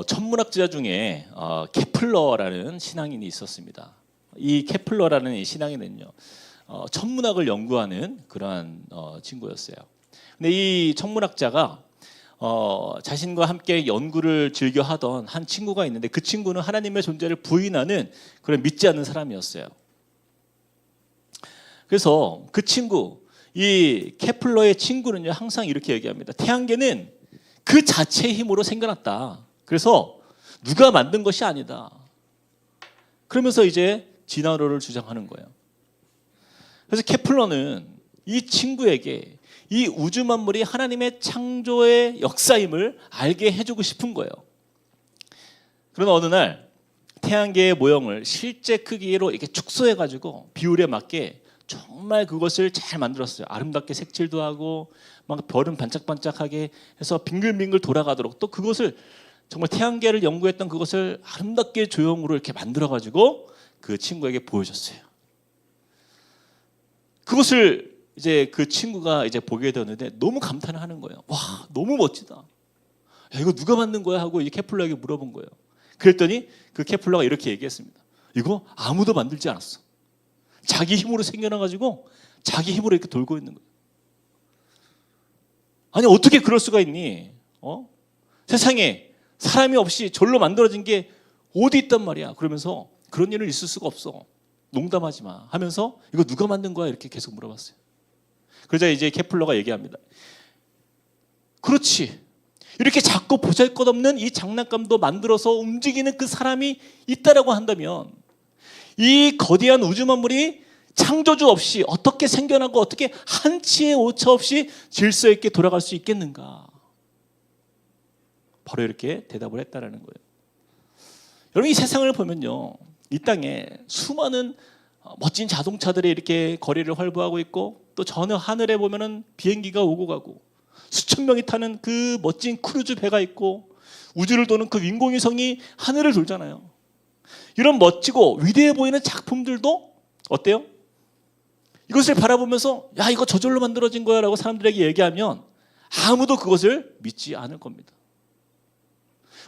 천문학자 중에 케플러라는 신앙인이 있었습니다. 이 케플러라는 이 신앙인은요, 천문학을 연구하는 그러한 친구였어요. 근데 이 천문학자가 자신과 함께 연구를 즐겨 하던 한 친구가 있는데, 그 친구는 하나님의 존재를 부인하는 그런 믿지 않는 사람이었어요. 그래서 그 친구, 이 케플러의 친구는요, 항상 이렇게 얘기합니다. 태양계는 그 자체의 힘으로 생겨났다. 그래서 누가 만든 것이 아니다. 그러면서 이제 진화론을 주장하는 거예요. 그래서 케플러는 이 친구에게 이 우주 만물이 하나님의 창조의 역사임을 알게 해주고 싶은 거예요. 그러나 어느 날 태양계의 모형을 실제 크기로 이렇게 축소해가지고 비율에 맞게 정말 그것을 잘 만들었어요. 아름답게 색칠도 하고 막 별은 반짝반짝하게 해서 빙글빙글 돌아가도록, 또 그것을 정말 태양계를 연구했던 그것을 아름답게 조형으로 이렇게 만들어가지고 그 친구에게 보여줬어요. 그것을 이제 그 친구가 이제 보게 되었는데 너무 감탄을 하는 거예요. 와, 너무 멋지다. 야, 이거 누가 만든 거야? 하고 이 케플러에게 물어본 거예요. 그랬더니 그 케플러가 이렇게 얘기했습니다. 이거 아무도 만들지 않았어. 자기 힘으로 생겨나가지고 자기 힘으로 이렇게 돌고 있는 거예요. 아니, 어떻게 그럴 수가 있니? 세상에 사람이 없이 절로 만들어진 게 어디 있단 말이야. 그러면서 그런 일은 있을 수가 없어. 농담하지 마 하면서 이거 누가 만든 거야? 이렇게 계속 물어봤어요. 그러자 이제 케플러가 얘기합니다. 그렇지. 이렇게 작고 보잘것없는 이 장난감도 만들어서 움직이는 그 사람이 있다라고 한다면 이 거대한 우주 만물이 창조주 없이 어떻게 생겨나고 어떻게 한치의 오차 없이 질서 있게 돌아갈 수 있겠는가? 바로 이렇게 대답을 했다라는 거예요. 여러분, 이 세상을 보면요, 이 땅에 수많은 멋진 자동차들이 이렇게 거리를 활보하고 있고, 또 저 하늘에 보면은 비행기가 오고 가고 수천 명이 타는 그 멋진 크루즈 배가 있고 우주를 도는 그 인공위성이 하늘을 돌잖아요. 이런 멋지고 위대해 보이는 작품들도 어때요? 이것을 바라보면서 야, 이거 저절로 만들어진 거야 라고 사람들에게 얘기하면 아무도 그것을 믿지 않을 겁니다.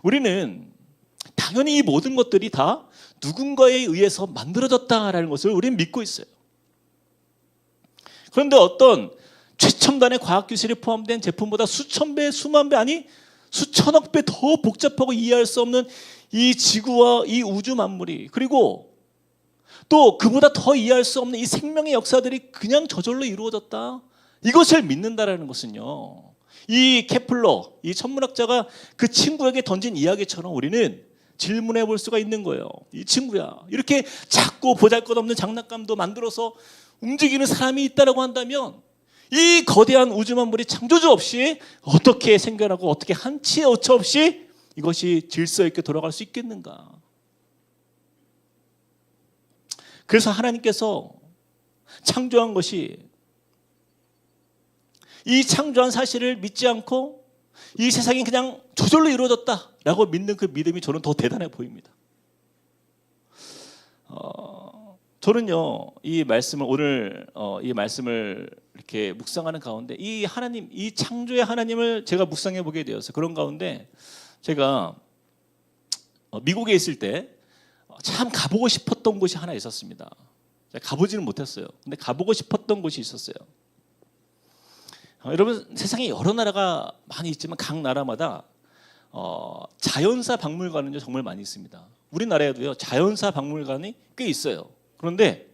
우리는 당연히 이 모든 것들이 다 누군가에 의해서 만들어졌다라는 것을 우리는 믿고 있어요. 그런데 어떤 최첨단의 과학기술이 포함된 제품보다 수천 배, 수만 배, 아니 수천억 배 더 복잡하고 이해할 수 없는 이 지구와 이 우주 만물이, 그리고 또 그보다 더 이해할 수 없는 이 생명의 역사들이 그냥 저절로 이루어졌다, 이것을 믿는다라는 것은요, 이 케플러, 이 천문학자가 그 친구에게 던진 이야기처럼 우리는 질문해 볼 수가 있는 거예요. 이 친구야, 이렇게 작고 보잘것없는 장난감도 만들어서 움직이는 사람이 있다라고 한다면 이 거대한 우주 만물이 창조주 없이 어떻게 생겨나고 어떻게 한치의 오차 없이 이것이 질서 있게 돌아갈 수 있겠는가? 그래서 하나님께서 창조한 것이, 이 창조한 사실을 믿지 않고 이 세상이 그냥 저절로 이루어졌다라고 믿는 그 믿음이 저는 더 대단해 보입니다. 저는요, 이 말씀을 오늘 이 말씀을 이렇게 묵상하는 가운데 이 하나님, 이 창조의 하나님을 제가 묵상해 보게 되었어요. 그런 가운데 제가 미국에 있을 때 참 가보고 싶었던 곳이 하나 있었습니다. 제가 가보지는 못했어요. 근데 가보고 싶었던 곳이 있었어요. 여러분, 세상에 여러 나라가 많이 있지만 각 나라마다 자연사 박물관은 정말 많이 있습니다. 우리나라에도요, 자연사 박물관이 꽤 있어요. 그런데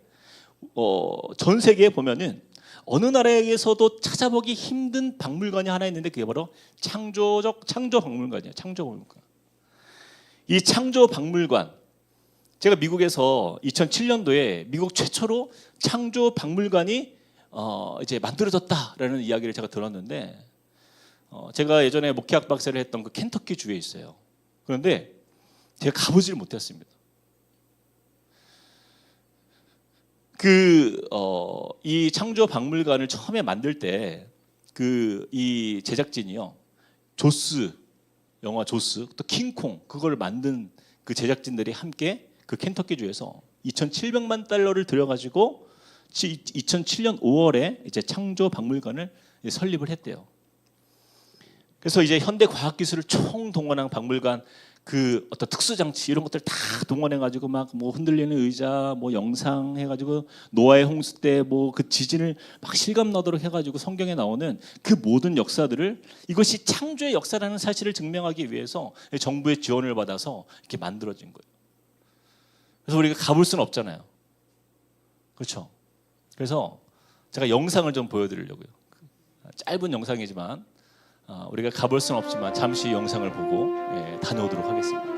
전 세계에 보면은 어느 나라에서도 찾아보기 힘든 박물관이 하나 있는데 그게 바로 창조 박물관이에요. 창조 박물관. 이 창조 박물관, 제가 미국에서 2007년도에 미국 최초로 창조 박물관이 이제 만들어졌다라는 이야기를 제가 들었는데, 제가 예전에 목회학 박사를 했던 그 켄터키 주에 있어요. 그런데 제가 가보지를 못했습니다. 이 창조 박물관을 처음에 만들 때 이 제작진이요, 조스, 영화 조스, 또 킹콩, 그걸 만든 그 제작진들이 함께 그 켄터키 주에서 $2,700만 들여가지고 2007년 5월에 이제 창조 박물관을 설립을 했대요. 그래서 이제 현대 과학 기술을 총동원한 박물관 그 어떤 특수 장치 이런 것들 다 동원해 가지고 막 뭐 흔들리는 의자 뭐 영상 해 가지고 노아의 홍수 때 뭐 그 지진을 막 실감 나도록 해 가지고 성경에 나오는 그 모든 역사들을 이것이 창조의 역사라는 사실을 증명하기 위해서 정부의 지원을 받아서 이렇게 만들어진 거예요. 그래서 우리가 가볼 수는 없잖아요. 그렇죠? 그래서 제가 영상을 좀 보여드리려고요. 짧은 영상이지만 우리가 가볼 수는 없지만 잠시 영상을 보고 다녀오도록 하겠습니다.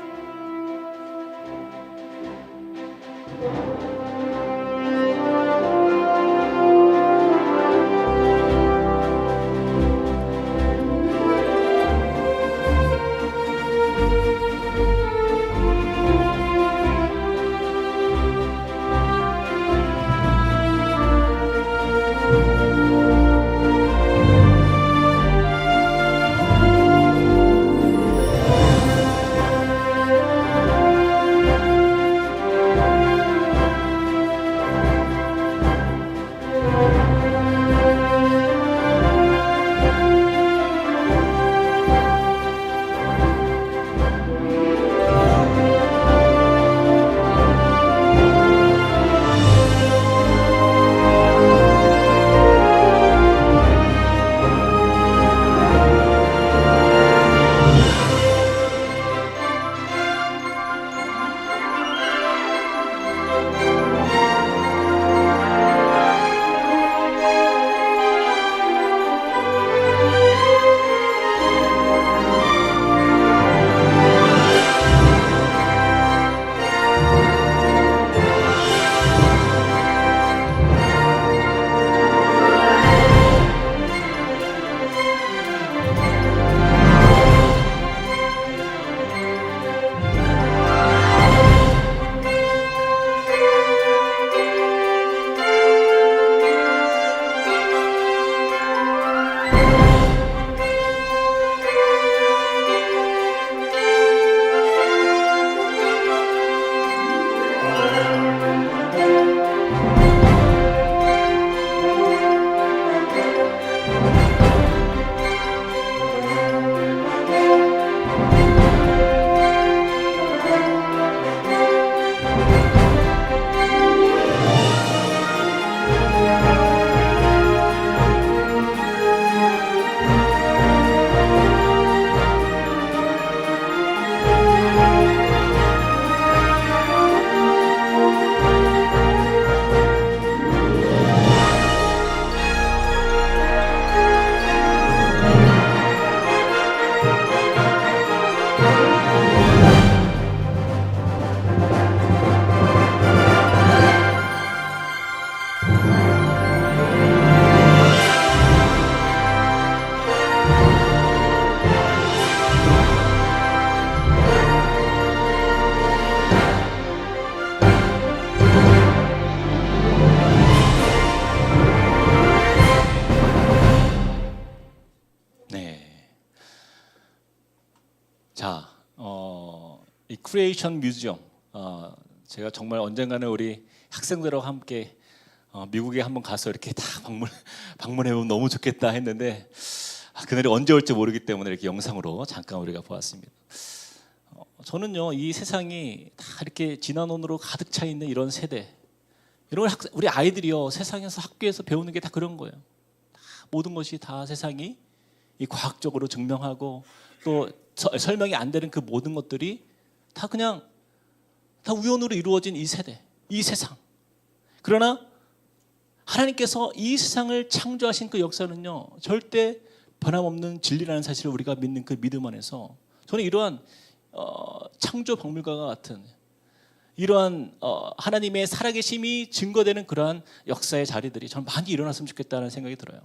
자, 이 크리에이션 뮤지엄 제가 정말 언젠가는 우리 학생들하고 함께 미국에 한번 가서 이렇게 다 방문해보면 너무 좋겠다 했는데 그날이 언제 올지 모르기 때문에 이렇게 영상으로 잠깐 우리가 보았습니다. 저는요 이 세상이 다 이렇게 진화론으로 가득 차 있는 이런 세대, 이런 걸 우리 아이들이요 세상에서 학교에서 배우는 게 다 그런 거예요. 다 모든 것이 다 세상이 이 과학적으로 증명하고 또 설명이 안 되는 그 모든 것들이 다 그냥 다 우연으로 이루어진 이 세대, 이 세상. 그러나 하나님께서 이 세상을 창조하신 그 역사는요 절대 변함없는 진리라는 사실을 우리가 믿는 그 믿음 안에서 저는 이러한 창조 박물관과 같은 이러한 하나님의 살아계심이 증거되는 그러한 역사의 자리들이 저는 많이 일어났으면 좋겠다는 생각이 들어요.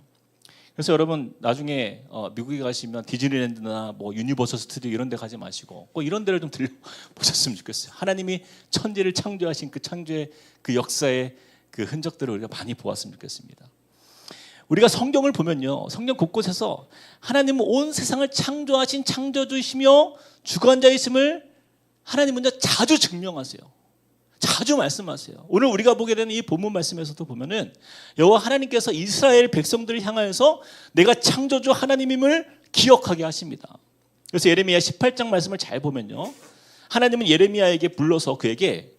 그래서 여러분 나중에 미국에 가시면 디즈니랜드나 뭐 유니버설 스튜디오 이런 데 가지 마시고 꼭 이런 데를 좀 들려보셨으면 좋겠어요. 하나님이 천지를 창조하신 그 창조의 그 역사의 그 흔적들을 우리가 많이 보았으면 좋겠습니다. 우리가 성경을 보면요 성경 곳곳에서 하나님은 온 세상을 창조하신 창조주이시며 주관자이심을 하나님은 자주 증명하세요. 자주 말씀하세요. 오늘 우리가 보게 되는 이 본문 말씀에서도 보면은 여호와 하나님께서 이스라엘 백성들을 향하여서 내가 창조주 하나님임을 기억하게 하십니다. 그래서 예레미야 18장 말씀을 잘 보면요, 하나님은 예레미야에게 불러서 그에게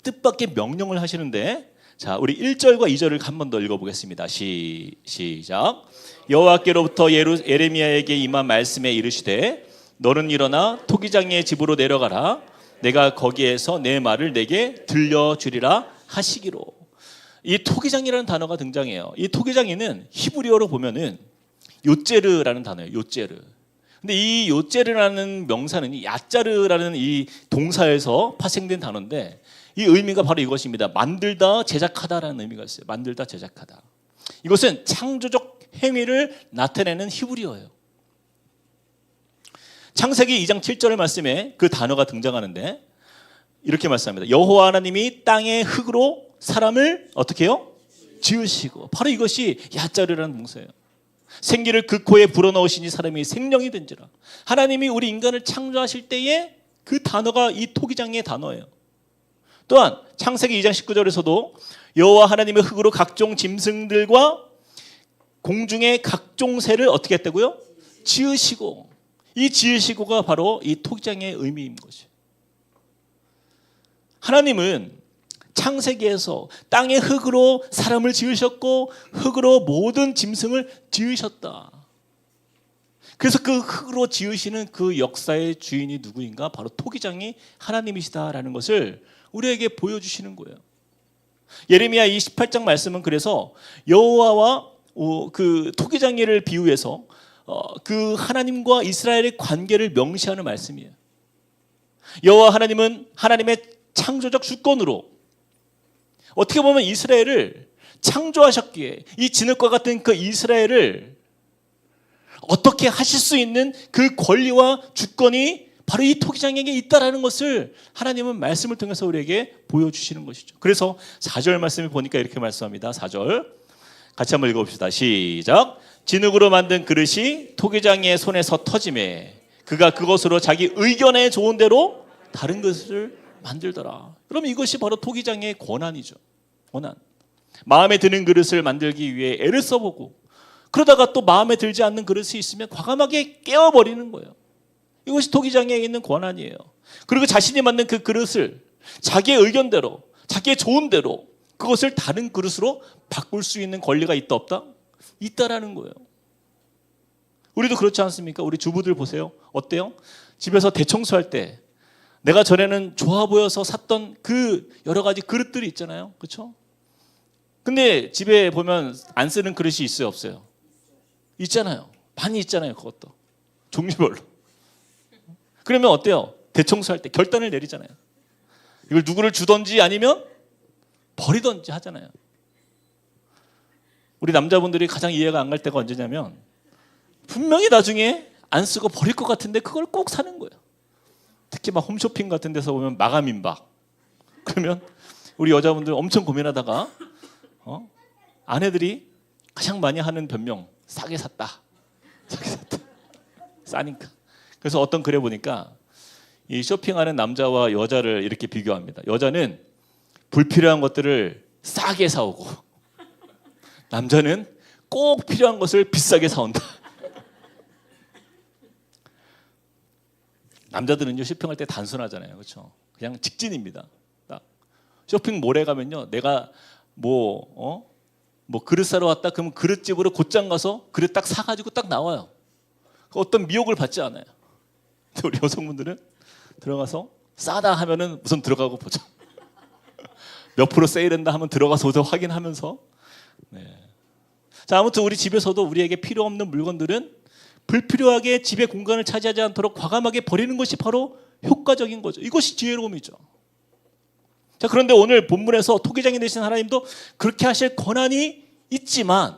뜻밖의 명령을 하시는데, 자, 우리 1절과 2절을 한 번 더 읽어보겠습니다. 시작. 여호와께로부터 예레미야에게 임한 말씀에 이르시되 너는 일어나 토기장의 집으로 내려가라. 내가 거기에서 내 말을 내게 들려주리라 하시기로. 이 토기장이라는 단어가 등장해요. 이 토기장에는 히브리어로 보면은 요제르라는 단어예요. 요제르. 근데 이 요제르라는 명사는 이 야자르라는 이 동사에서 파생된 단어인데, 이 의미가 바로 이것입니다. 만들다, 제작하다라는 의미가 있어요. 만들다, 제작하다. 이것은 창조적 행위를 나타내는 히브리어예요. 창세기 2장 7절 말씀에 그 단어가 등장하는데 이렇게 말씀합니다. 여호와 하나님이 땅의 흙으로 사람을 어떻게 해요? 지으시고. 바로 이것이 야자르라는 동사예요. 생기를 그 코에 불어넣으시니 사람이 생명이 된지라. 하나님이 우리 인간을 창조하실 때에 그 단어가 이 토기장의 단어예요. 또한 창세기 2장 19절에서도 여호와 하나님의 흙으로 각종 짐승들과 공중의 각종 새를 어떻게 했다고요? 지으시고. 이 지으시고가 바로 이 토기장의 의미인 것이에요. 하나님은 창세기에서 땅의 흙으로 사람을 지으셨고 흙으로 모든 짐승을 지으셨다. 그래서 그 흙으로 지으시는 그 역사의 주인이 누구인가? 바로 토기장이 하나님이시다라는 것을 우리에게 보여주시는 거예요. 예레미야 28장 말씀은 그래서 여호와와 그 토기장이를 비유해서 그 하나님과 이스라엘의 관계를 명시하는 말씀이에요. 여호와 하나님은 하나님의 창조적 주권으로 어떻게 보면 이스라엘을 창조하셨기에 이 진흙과 같은 그 이스라엘을 어떻게 하실 수 있는 그 권리와 주권이 바로 이 토기장에게 있다라는 것을 하나님은 말씀을 통해서 우리에게 보여주시는 것이죠. 그래서 4절 말씀을 보니까 이렇게 말씀합니다. 4절 같이 한번 읽어봅시다. 시작. 진흙으로 만든 그릇이 토기장의 손에서 터지매 그가 그것으로 자기 의견에 좋은 대로 다른 것을 만들더라. 그럼 이것이 바로 토기장의 권한이죠. 권한. 마음에 드는 그릇을 만들기 위해 애를 써보고 그러다가 또 마음에 들지 않는 그릇이 있으면 과감하게 깨워버리는 거예요. 이것이 토기장에 있는 권한이에요. 그리고 자신이 만든 그 그릇을 자기의 의견대로, 자기의 좋은 대로 그것을 다른 그릇으로 바꿀 수 있는 권리가 있다 없다? 있다라는 거예요. 우리도 그렇지 않습니까? 우리 주부들 보세요. 어때요? 집에서 대청소할 때 내가 전에는 좋아 보여서 샀던 그 여러 가지 그릇들이 있잖아요. 그렇죠? 근데 집에 보면 안 쓰는 그릇이 있어요, 없어요? 있잖아요. 많이 있잖아요, 그것도. 종류별로. 그러면 어때요? 대청소할 때 결단을 내리잖아요. 이걸 누구를 주던지 아니면 버리던지 하잖아요. 우리 남자분들이 가장 이해가 안 갈 때가 언제냐면 분명히 나중에 안 쓰고 버릴 것 같은데 그걸 꼭 사는 거예요. 특히 막 홈쇼핑 같은 데서 보면 마감 임박. 그러면 우리 여자분들 엄청 고민하다가 아내들이 가장 많이 하는 변명, 싸게 샀다. 싸게 샀다. 싸니까. 그래서 어떤 글에 보니까 이 쇼핑하는 남자와 여자를 이렇게 비교합니다. 여자는 불필요한 것들을 싸게 사오고 남자는 꼭 필요한 것을 비싸게 사온다. 남자들은요 쇼핑할 때 단순하잖아요, 그렇죠? 그냥 직진입니다. 딱 쇼핑몰에 가면요, 내가 뭐 그릇 사러 왔다 그러면 그릇집으로 곧장 가서 그릇 딱 사가지고 딱 나와요. 어떤 미혹을 받지 않아요. 근데 우리 여성분들은 들어가서 싸다 하면은 우선 들어가고 보죠. 몇 프로 세일한다 하면 들어가서도 확인하면서. 네. 자, 아무튼 우리 집에서도 우리에게 필요 없는 물건들은 불필요하게 집의 공간을 차지하지 않도록 과감하게 버리는 것이 바로 효과적인 거죠. 이것이 지혜로움이죠. 자, 그런데 오늘 본문에서 토기장이 되신 하나님도 그렇게 하실 권한이 있지만,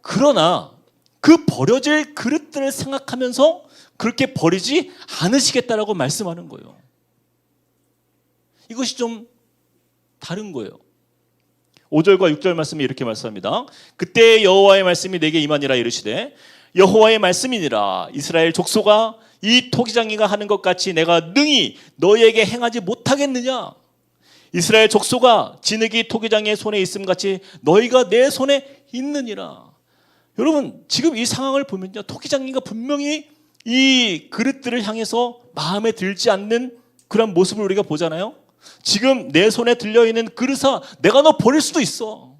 그러나 그 버려질 그릇들을 생각하면서 그렇게 버리지 않으시겠다라고 말씀하는 거예요. 이것이 좀 다른 거예요. 5절과 6절 말씀이 이렇게 말씀합니다. 그때 여호와의 말씀이 내게 임하니라 이르시되 여호와의 말씀이니라 이스라엘 족속아 이 토기장이가 하는 것 같이 내가 능히 너희에게 행하지 못하겠느냐. 이스라엘 족속아 진흙이 토기장의 손에 있음 같이 너희가 내 손에 있느니라. 여러분 지금 이 상황을 보면요, 토기장이가 분명히 이 그릇들을 향해서 마음에 들지 않는 그런 모습을 우리가 보잖아요. 지금 내 손에 들려있는 그릇아, 내가 너 버릴 수도 있어.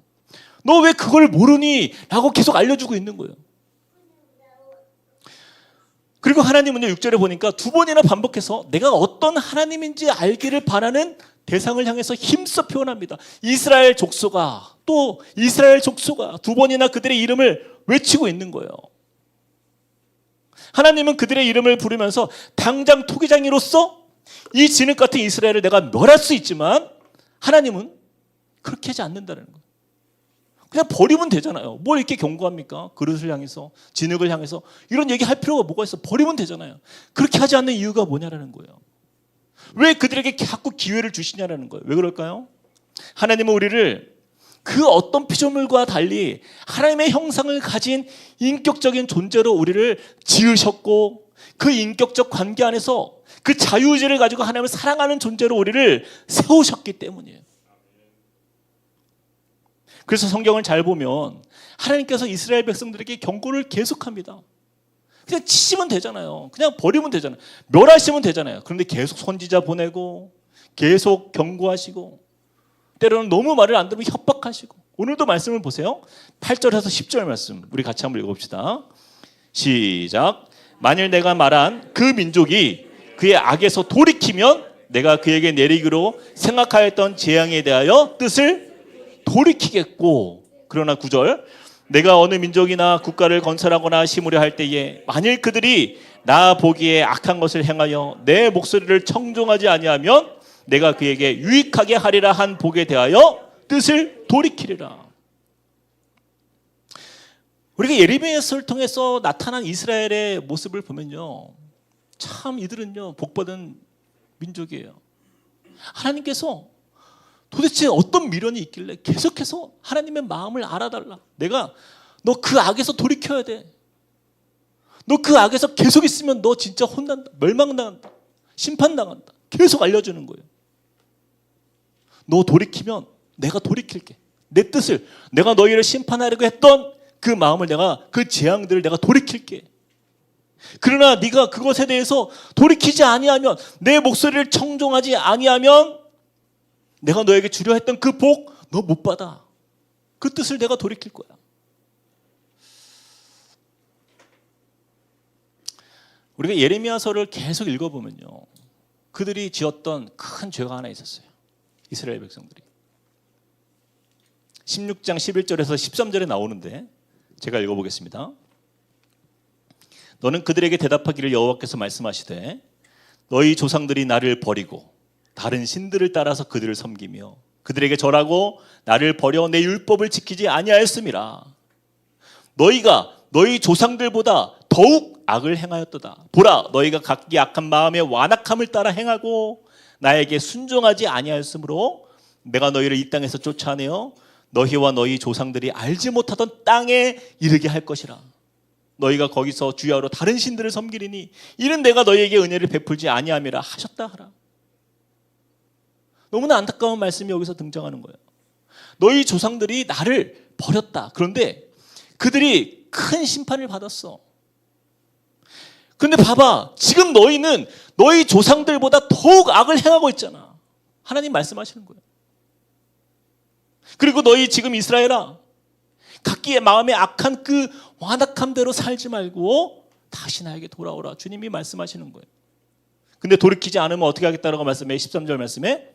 너 왜 그걸 모르니? 라고 계속 알려주고 있는 거예요. 그리고 하나님은요, 6절에 보니까 두 번이나 반복해서 내가 어떤 하나님인지 알기를 바라는 대상을 향해서 힘써 표현합니다. 이스라엘 족속아, 또 이스라엘 족속아, 두 번이나 그들의 이름을 외치고 있는 거예요. 하나님은 그들의 이름을 부르면서 당장 토기장이로서 이 진흙 같은 이스라엘을 내가 멸할 수 있지만 하나님은 그렇게 하지 않는다는 거예요. 그냥 버리면 되잖아요. 뭘 이렇게 경고합니까? 그릇을 향해서, 진흙을 향해서 이런 얘기할 필요가 뭐가 있어? 버리면 되잖아요. 그렇게 하지 않는 이유가 뭐냐라는 거예요. 왜 그들에게 자꾸 기회를 주시냐라는 거예요. 왜 그럴까요? 하나님은 우리를 그 어떤 피조물과 달리 하나님의 형상을 가진 인격적인 존재로 우리를 지으셨고, 그 인격적 관계 안에서 그 자유의지를 가지고 하나님을 사랑하는 존재로 우리를 세우셨기 때문이에요. 그래서 성경을 잘 보면 하나님께서 이스라엘 백성들에게 경고를 계속합니다. 그냥 치시면 되잖아요. 그냥 버리면 되잖아요. 멸하시면 되잖아요. 그런데 계속 선지자 보내고 계속 경고하시고, 때로는 너무 말을 안 들으면 협박하시고. 오늘도 말씀을 보세요. 8절에서 10절 말씀 우리 같이 한번 읽어봅시다. 시작. 만일 내가 말한 그 민족이 그의 악에서 돌이키면 내가 그에게 내리기로 생각하였던 재앙에 대하여 뜻을 돌이키겠고, 그러나 9절, 내가 어느 민족이나 국가를 건설하거나 심으려 할 때에 만일 그들이 나 보기에 악한 것을 행하여 내 목소리를 청종하지 아니하면 내가 그에게 유익하게 하리라 한 복에 대하여 뜻을 돌이키리라. 우리가 예레미야서를 통해서 나타난 이스라엘의 모습을 보면요, 참 이들은요 복받은 민족이에요. 하나님께서 도대체 어떤 미련이 있길래 계속해서 하나님의 마음을 알아달라. 내가 너 그 악에서 돌이켜야 돼. 너 그 악에서 계속 있으면 너 진짜 혼난다. 멸망당한다. 심판당한다. 계속 알려주는 거예요. 너 돌이키면 내가 돌이킬게. 내 뜻을, 내가 너희를 심판하려고 했던 그 마음을 내가, 그 재앙들을 내가 돌이킬게. 그러나 네가 그것에 대해서 돌이키지 아니하면, 내 목소리를 청종하지 아니하면 내가 너에게 주려 했던 그 복 너 못 받아. 그 뜻을 내가 돌이킬 거야. 우리가 예레미야서를 계속 읽어보면요, 그들이 지었던 큰 죄가 하나 있었어요. 이스라엘 백성들이 16장 11절에서 13절에 나오는데 제가 읽어보겠습니다. 너는 그들에게 대답하기를 여호와께서 말씀하시되 너희 조상들이 나를 버리고 다른 신들을 따라서 그들을 섬기며 그들에게 절하고 나를 버려 내 율법을 지키지 아니하였음이라. 너희가 너희 조상들보다 더욱 악을 행하였도다. 보라, 너희가 각기 악한 마음의 완악함을 따라 행하고 나에게 순종하지 아니하였으므로 내가 너희를 이 땅에서 쫓아내어 너희와 너희 조상들이 알지 못하던 땅에 이르게 할 것이라. 너희가 거기서 주야로 다른 신들을 섬기리니 이는 내가 너희에게 은혜를 베풀지 아니함이라 하셨다 하라. 너무나 안타까운 말씀이 여기서 등장하는 거예요. 너희 조상들이 나를 버렸다. 그런데 그들이 큰 심판을 받았어. 근데 봐봐, 지금 너희는 너희 조상들보다 더욱 악을 행하고 있잖아. 하나님 말씀하시는 거예요. 그리고 너희 지금 이스라엘아, 각기의 마음에 악한 그 완악함대로 살지 말고 다시 나에게 돌아오라. 주님이 말씀하시는 거예요. 근데 돌이키지 않으면 어떻게 하겠다라고 말씀해. 13절 말씀에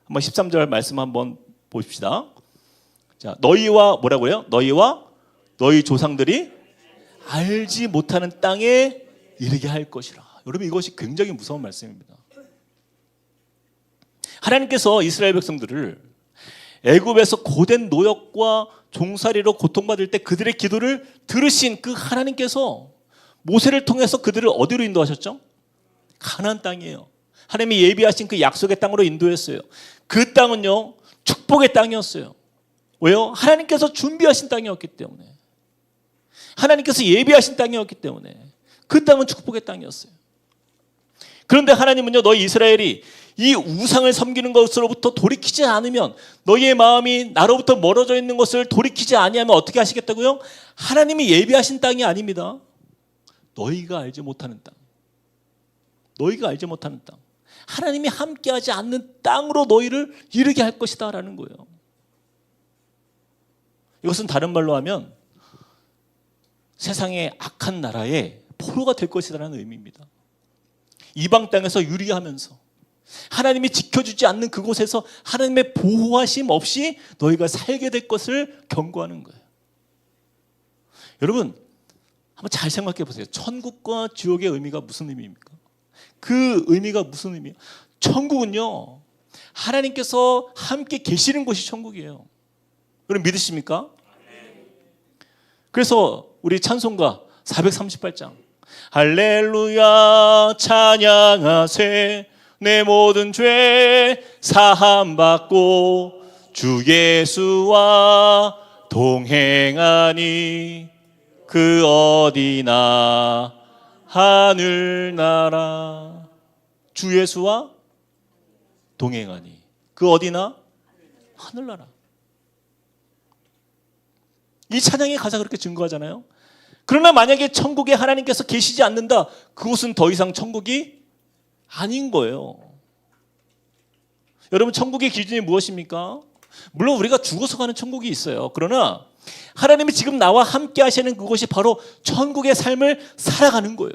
한번 13절 말씀 한번 보십시다. 자, 너희와 뭐라고요? 너희와 너희 조상들이 알지 못하는 땅에 이르게 할 것이라. 여러분, 이것이 굉장히 무서운 말씀입니다. 하나님께서 이스라엘 백성들을 애굽에서 고된 노역과 종살이로 고통받을 때 그들의 기도를 들으신 그 하나님께서 모세를 통해서 그들을 어디로 인도하셨죠? 가나안 땅이에요. 하나님이 예비하신 그 약속의 땅으로 인도했어요. 그 땅은요, 축복의 땅이었어요. 왜요? 하나님께서 준비하신 땅이었기 때문에, 하나님께서 예비하신 땅이었기 때문에 그 땅은 축복의 땅이었어요. 그런데 하나님은요, 너희 이스라엘이 이 우상을 섬기는 것으로부터 돌이키지 않으면, 너희의 마음이 나로부터 멀어져 있는 것을 돌이키지 아니하면 어떻게 하시겠다고요? 하나님이 예비하신 땅이 아닙니다. 너희가 알지 못하는 땅. 너희가 알지 못하는 땅. 하나님이 함께하지 않는 땅으로 너희를 이르게 할 것이다 라는 거예요. 이것은 다른 말로 하면 세상의 악한 나라의 포로가 될 것이라는 의미입니다. 이방 땅에서 유리하면서 하나님이 지켜주지 않는 그곳에서 하나님의 보호하심 없이 너희가 살게 될 것을 경고하는 거예요. 여러분, 한번 잘 생각해 보세요. 천국과 지옥의 의미가 무슨 의미입니까? 그 의미가 무슨 의미예요? 천국은요, 하나님께서 함께 계시는 곳이 천국이에요. 여러분 믿으십니까? 그래서 우리 찬송가 438장, 할렐루야 찬양하세, 내 모든 죄 사함받고 주 예수와 동행하니 그 어디나 하늘나라. 주 예수와 동행하니 그 어디나 하늘나라. 이 찬양의 가사 그렇게 증거하잖아요. 그러나 만약에 천국에 하나님께서 계시지 않는다, 그곳은 더 이상 천국이 아닌 거예요. 여러분, 천국의 기준이 무엇입니까? 물론 우리가 죽어서 가는 천국이 있어요. 그러나 하나님이 지금 나와 함께 하시는 그곳이 바로 천국의 삶을 살아가는 거예요.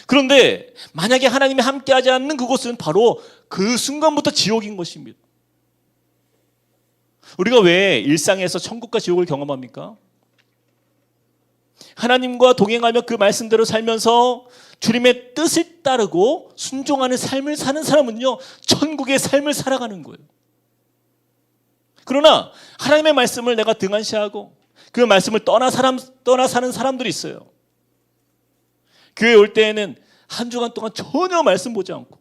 그런데 만약에 하나님이 함께 하지 않는 그곳은 바로 그 순간부터 지옥인 것입니다. 우리가 왜 일상에서 천국과 지옥을 경험합니까? 하나님과 동행하며 그 말씀대로 살면서 주님의 뜻을 따르고 순종하는 삶을 사는 사람은요, 천국의 삶을 살아가는 거예요. 그러나 하나님의 말씀을 내가 등한시하고 그 말씀을 떠나 사는 사람들이 있어요. 교회에 올 때에는 한 주간 동안 전혀 말씀 보지 않고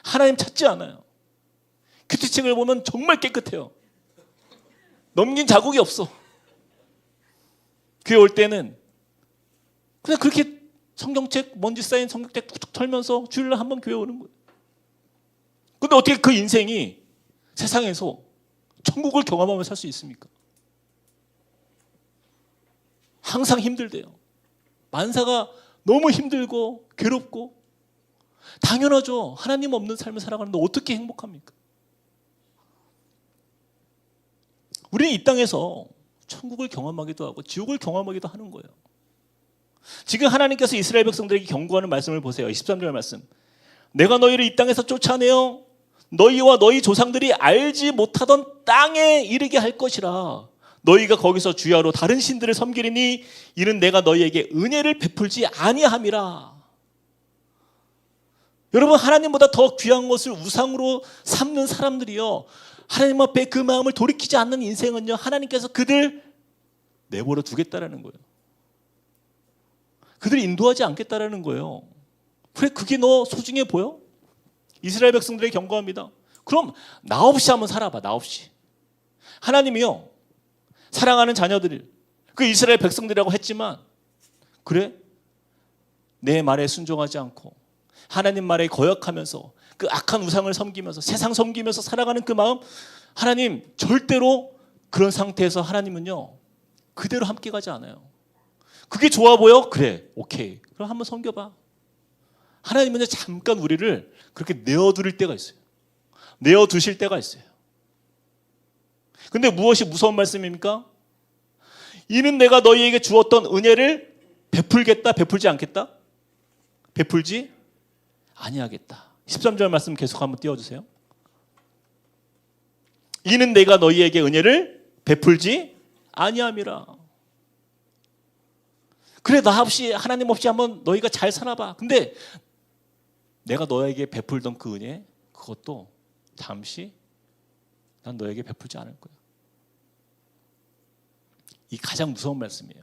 하나님 찾지 않아요. 큐티책을 보면 정말 깨끗해요. 넘긴 자국이 없어. 교회 올 때는 그냥 그렇게 성경책, 먼지 쌓인 성경책 툭툭 털면서 주일날 한 번 교회 오는 거예요. 근데 어떻게 그 인생이 세상에서 천국을 경험하며 살 수 있습니까? 항상 힘들대요. 만사가 너무 힘들고 괴롭고. 당연하죠. 하나님 없는 삶을 살아가는데 어떻게 행복합니까? 우리는 이 땅에서 천국을 경험하기도 하고 지옥을 경험하기도 하는 거예요. 지금 하나님께서 이스라엘 백성들에게 경고하는 말씀을 보세요. 23절 말씀. 내가 너희를 이 땅에서 쫓아내어 너희와 너희 조상들이 알지 못하던 땅에 이르게 할 것이라. 너희가 거기서 주야로 다른 신들을 섬기리니 이는 내가 너희에게 은혜를 베풀지 아니함이라. 여러분, 하나님보다 더 귀한 것을 우상으로 삼는 사람들이요, 하나님 앞에 그 마음을 돌이키지 않는 인생은요, 하나님께서 그들 내버려 두겠다라는 거예요. 그들 인도하지 않겠다라는 거예요. 그래, 그게 너 소중해 보여? 이스라엘 백성들에게 경고합니다. 그럼 나 없이 한번 살아봐. 나 없이. 하나님이요, 사랑하는 자녀들을 그 이스라엘 백성들이라고 했지만, 그래? 내 말에 순종하지 않고 하나님 말에 거역하면서 그 악한 우상을 섬기면서 세상 섬기면서 살아가는 그 마음, 하나님 절대로 그런 상태에서 하나님은요 그대로 함께 가지 않아요. 그게 좋아 보여? 그래, 오케이. 그럼 한번 섬겨봐. 하나님은요 잠깐 우리를 그렇게 내어두릴 때가 있어요. 내어두실 때가 있어요. 근데 무엇이 무서운 말씀입니까? 이는 내가 너희에게 주었던 은혜를 베풀겠다, 베풀지 않겠다? 베풀지 아니하겠다. 13절 말씀 계속 한번 띄워주세요. 이는 내가 너희에게 은혜를 베풀지 아니함이라. 그래, 나 없이, 하나님 없이 한번 너희가 잘 살아봐. 근데 내가 너에게 베풀던 그 은혜, 그것도 잠시 난 너에게 베풀지 않을 거야. 이 가장 무서운 말씀이에요.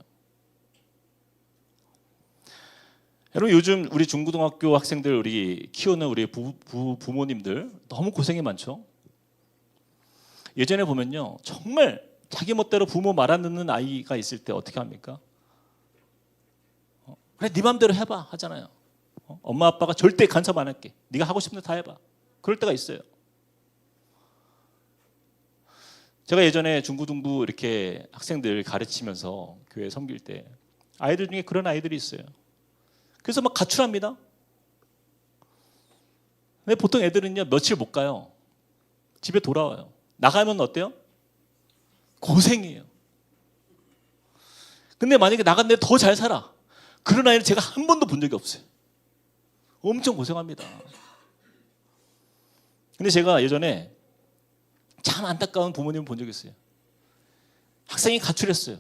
여러분, 요즘 우리 중고등학교 학생들, 우리 키우는 우리 부모님들 너무 고생이 많죠. 예전에 보면요, 정말 자기 멋대로 부모 말 안 듣는 아이가 있을 때 어떻게 합니까? 그래, 네 맘대로 해봐 하잖아요. 엄마 아빠가 절대 간섭 안 할게. 네가 하고 싶은 데 다 해봐. 그럴 때가 있어요. 제가 예전에 중고등부 이렇게 학생들 가르치면서 교회 섬길 때 아이들 중에 그런 아이들이 있어요. 그래서 막 가출합니다. 근데 보통 애들은요 며칠 못 가요. 집에 돌아와요. 나가면 어때요? 고생이에요. 근데 만약에 나간 데 더 잘 살아. 그런 아이를 제가 한 번도 본 적이 없어요. 엄청 고생합니다. 근데 제가 예전에 참 안타까운 부모님을 본 적이 있어요. 학생이 가출했어요.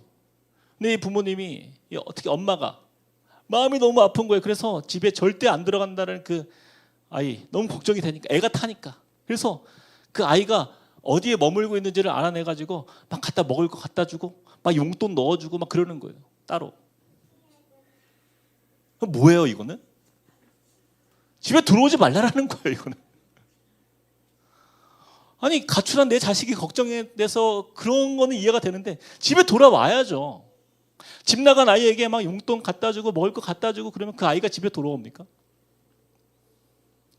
근데 이 부모님이 어떻게 엄마가 마음이 너무 아픈 거예요. 그래서 집에 절대 안 들어간다는 그 아이 너무 걱정이 되니까 애가 타니까. 그래서 그 아이가 어디에 머물고 있는지를 알아내가지고 막 갖다 먹을 거 갖다 주고 막 용돈 넣어주고 막 그러는 거예요. 따로. 뭐예요 이거는? 집에 들어오지 말라라는 거예요 이거는. 아니 가출한 내 자식이 걱정이 돼서 그런 거는 이해가 되는데 집에 돌아와야죠. 집 나간 아이에게 막 용돈 갖다 주고 먹을 거 갖다 주고 그러면 그 아이가 집에 돌아옵니까?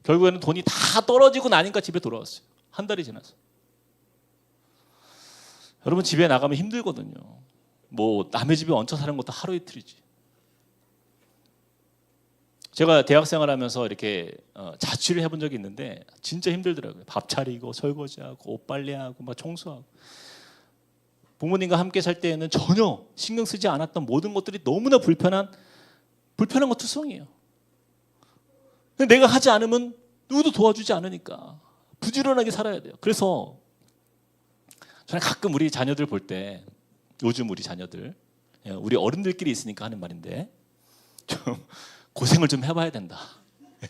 결국에는 돈이 다 떨어지고 나니까 집에 돌아왔어요. 한 달이 지나서. 여러분 집에 나가면 힘들거든요. 뭐 남의 집에 얹혀 사는 것도 하루 이틀이지. 제가 대학 생활하면서 이렇게 자취를 해본 적이 있는데 진짜 힘들더라고요. 밥 차리고 설거지하고 옷 빨래하고 막 청소하고. 부모님과 함께 살 때에는 전혀 신경 쓰지 않았던 모든 것들이 너무나 불편한 것 투성이에요. 근데 내가 하지 않으면 누구도 도와주지 않으니까 부지런하게 살아야 돼요. 그래서 저는 가끔 우리 자녀들 볼 때 요즘 우리 자녀들 우리 어른들끼리 있으니까 하는 말인데 좀 고생을 좀 해봐야 된다.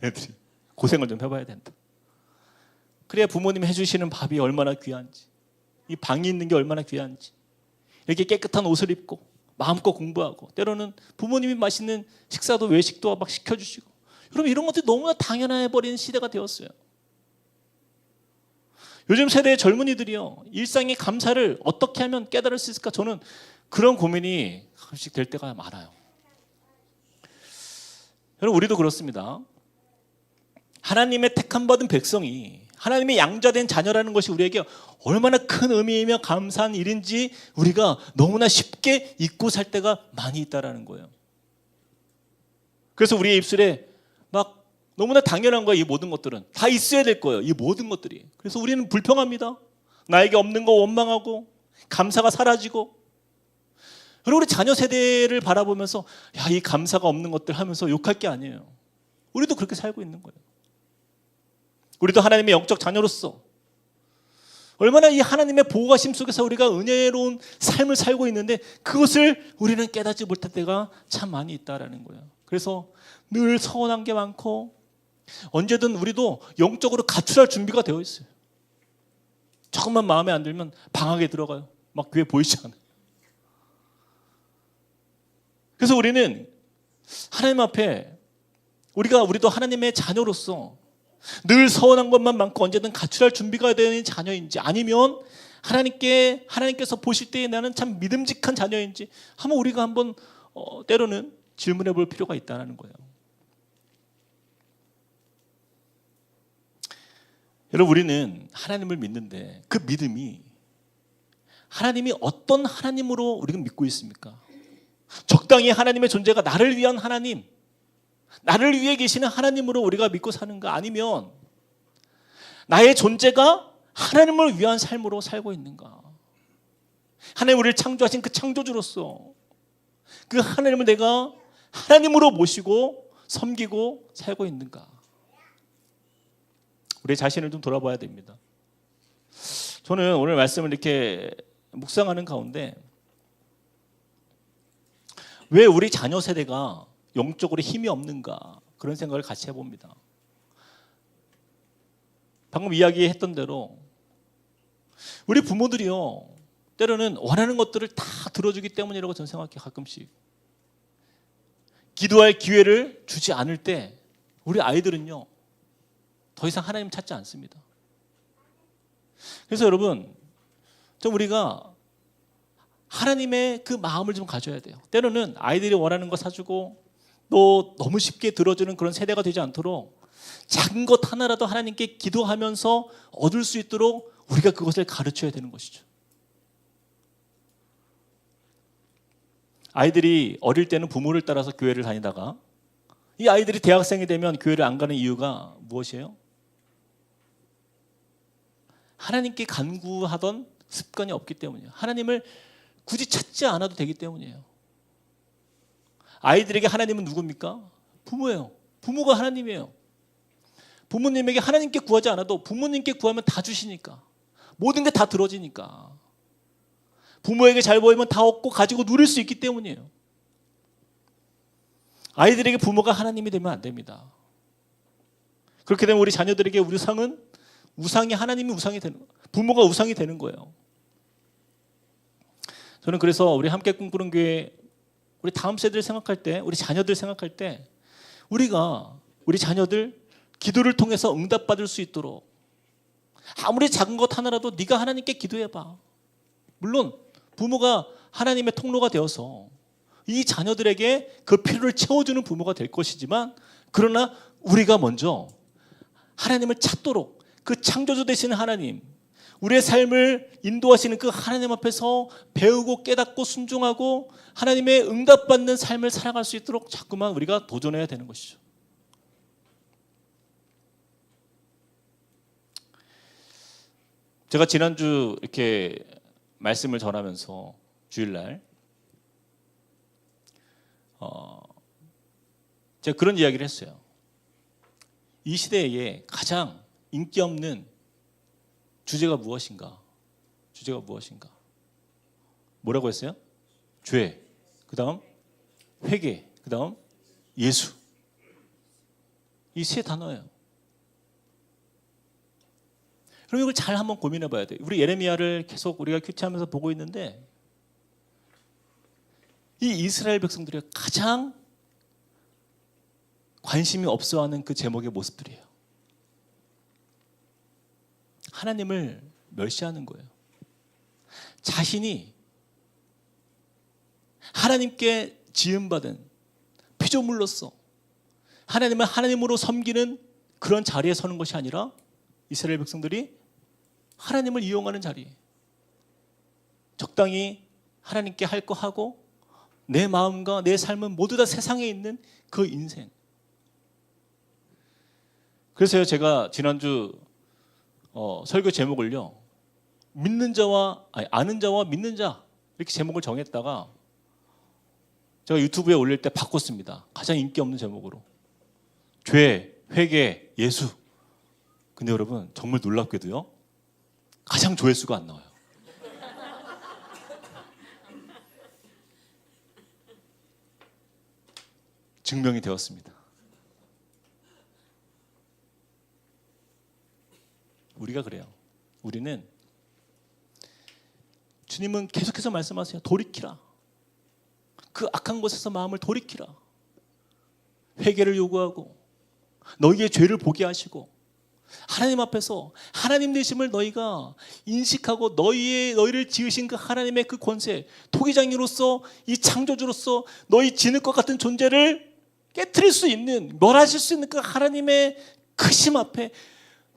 애들이 고생을 좀 해봐야 된다. 그래야 부모님이 해주시는 밥이 얼마나 귀한지, 이 방이 있는 게 얼마나 귀한지, 이렇게 깨끗한 옷을 입고 마음껏 공부하고 때로는 부모님이 맛있는 식사도 외식도 막 시켜주시고, 여러분 이런 것들이 너무나 당연해버린 시대가 되었어요. 요즘 세대의 젊은이들이요 일상의 감사를 어떻게 하면 깨달을 수 있을까, 저는 그런 고민이 가끔씩 될 때가 많아요. 여러분 우리도 그렇습니다. 하나님의 택함 받은 백성이 하나님의 양자된 자녀라는 것이 우리에게 얼마나 큰 의미이며 감사한 일인지 우리가 너무나 쉽게 잊고 살 때가 많이 있다라는 거예요. 그래서 우리의 입술에 막 너무나 당연한 거예요. 이 모든 것들은 다 있어야 될 거예요. 이 모든 것들이. 그래서 우리는 불평합니다. 나에게 없는 거 원망하고 감사가 사라지고. 그리고 우리 자녀 세대를 바라보면서 야, 이 감사가 없는 것들 하면서 욕할 게 아니에요. 우리도 그렇게 살고 있는 거예요. 우리도 하나님의 영적 자녀로서 얼마나 이 하나님의 보호하심 속에서 우리가 은혜로운 삶을 살고 있는데 그것을 우리는 깨닫지 못할 때가 참 많이 있다라는 거예요. 그래서 늘 서운한 게 많고 언제든 우리도 영적으로 가출할 준비가 되어 있어요. 조금만 마음에 안 들면 방학에 들어가요. 막 교회 보이지 않아요. 그래서 우리는 하나님 앞에 우리도 하나님의 자녀로서 늘 서운한 것만 많고 언제든 가출할 준비가 되는 자녀인지, 아니면 하나님께서 보실 때에 나는 참 믿음직한 자녀인지 한번 우리가 한번 때로는 질문해 볼 필요가 있다는 거예요. 여러분 우리는 하나님을 믿는데 그 믿음이 하나님이 어떤 하나님으로 우리가 믿고 있습니까? 적당히 하나님의 존재가 나를 위한 하나님, 나를 위해 계시는 하나님으로 우리가 믿고 사는가, 아니면 나의 존재가 하나님을 위한 삶으로 살고 있는가? 하나님 우리를 창조하신 그 창조주로서 그 하나님을 내가 하나님으로 모시고 섬기고 살고 있는가? 우리 자신을 좀 돌아봐야 됩니다. 저는 오늘 말씀을 이렇게 묵상하는 가운데 왜 우리 자녀 세대가 영적으로 힘이 없는가, 그런 생각을 같이 해봅니다. 방금 이야기했던 대로 우리 부모들이요 때로는 원하는 것들을 다 들어주기 때문이라고 저는 생각해요. 가끔씩 기도할 기회를 주지 않을 때 우리 아이들은요 더 이상 하나님 찾지 않습니다. 그래서 여러분 좀 우리가 하나님의 그 마음을 좀 가져야 돼요. 때로는 아이들이 원하는 거 사주고 또 너무 쉽게 들어주는 그런 세대가 되지 않도록 작은 것 하나라도 하나님께 기도하면서 얻을 수 있도록 우리가 그것을 가르쳐야 되는 것이죠. 아이들이 어릴 때는 부모를 따라서 교회를 다니다가 이 아이들이 대학생이 되면 교회를 안 가는 이유가 무엇이에요? 하나님께 간구하던 습관이 없기 때문이에요. 하나님을 굳이 찾지 않아도 되기 때문이에요. 아이들에게 하나님은 누굽니까? 부모예요. 부모가 하나님이에요. 부모님에게 하나님께 구하지 않아도 부모님께 구하면 다 주시니까, 모든 게 다 들어지니까, 부모에게 잘 보이면 다 얻고 가지고 누릴 수 있기 때문이에요. 아이들에게 부모가 하나님이 되면 안 됩니다. 그렇게 되면 우리 자녀들에게 우상은 우상이 하나님이 우상이 되는, 부모가 우상이 되는 거예요. 저는 그래서 우리 함께 꿈꾸는 교회, 우리 다음 세대를 생각할 때, 우리 자녀들 생각할 때 우리가 우리 자녀들 기도를 통해서 응답받을 수 있도록 아무리 작은 것 하나라도 네가 하나님께 기도해봐. 물론 부모가 하나님의 통로가 되어서 이 자녀들에게 그 필요를 채워주는 부모가 될 것이지만, 그러나 우리가 먼저 하나님을 찾도록 그 창조주 되시는 하나님, 우리의 삶을 인도하시는 그 하나님 앞에서 배우고 깨닫고 순종하고 하나님의 응답받는 삶을 살아갈 수 있도록 자꾸만 우리가 도전해야 되는 것이죠. 제가 지난주 이렇게 말씀을 전하면서 주일날 제가 그런 이야기를 했어요. 이 시대에 가장 인기 없는 주제가 무엇인가? 주제가 무엇인가? 뭐라고 했어요? 죄, 그 다음 회개, 그 다음 예수. 이 세 단어예요. 그럼 이걸 잘 한번 고민해 봐야 돼요. 우리 예레미야를 계속 우리가 큐티하면서 보고 있는데, 이 이스라엘 백성들이 가장 관심이 없어하는 그 제목의 모습들이에요. 하나님을 멸시하는 거예요. 자신이 하나님께 지음받은 피조물로서 하나님을 하나님으로 섬기는 그런 자리에 서는 것이 아니라 이스라엘 백성들이 하나님을 이용하는 자리, 적당히 하나님께 할 거 하고 내 마음과 내 삶은 모두 다 세상에 있는 그 인생. 그래서 제가 지난주 설교 제목을요, 믿는 자와 아는 자와 믿는 자, 이렇게 제목을 정했다가 제가 유튜브에 올릴 때 바꿨습니다. 가장 인기 없는 제목으로 죄, 회개, 예수. 근데 여러분 정말 놀랍게도요, 가장 조회수가 안 나와요. 증명이 되었습니다. 우리가 그래요. 우리는, 주님은 계속해서 말씀하세요. 돌이키라. 그 악한 곳에서 마음을 돌이키라. 회개를 요구하고 너희의 죄를 보게 하시고 하나님 앞에서 하나님 되심을 너희가 인식하고 너희를 지으신 그 하나님의 그 권세, 토기장이로서 이 창조주로서 너희 지는 것 같은 존재를 깨트릴 수 있는, 멸하실 수 있는 그 하나님의 크심 앞에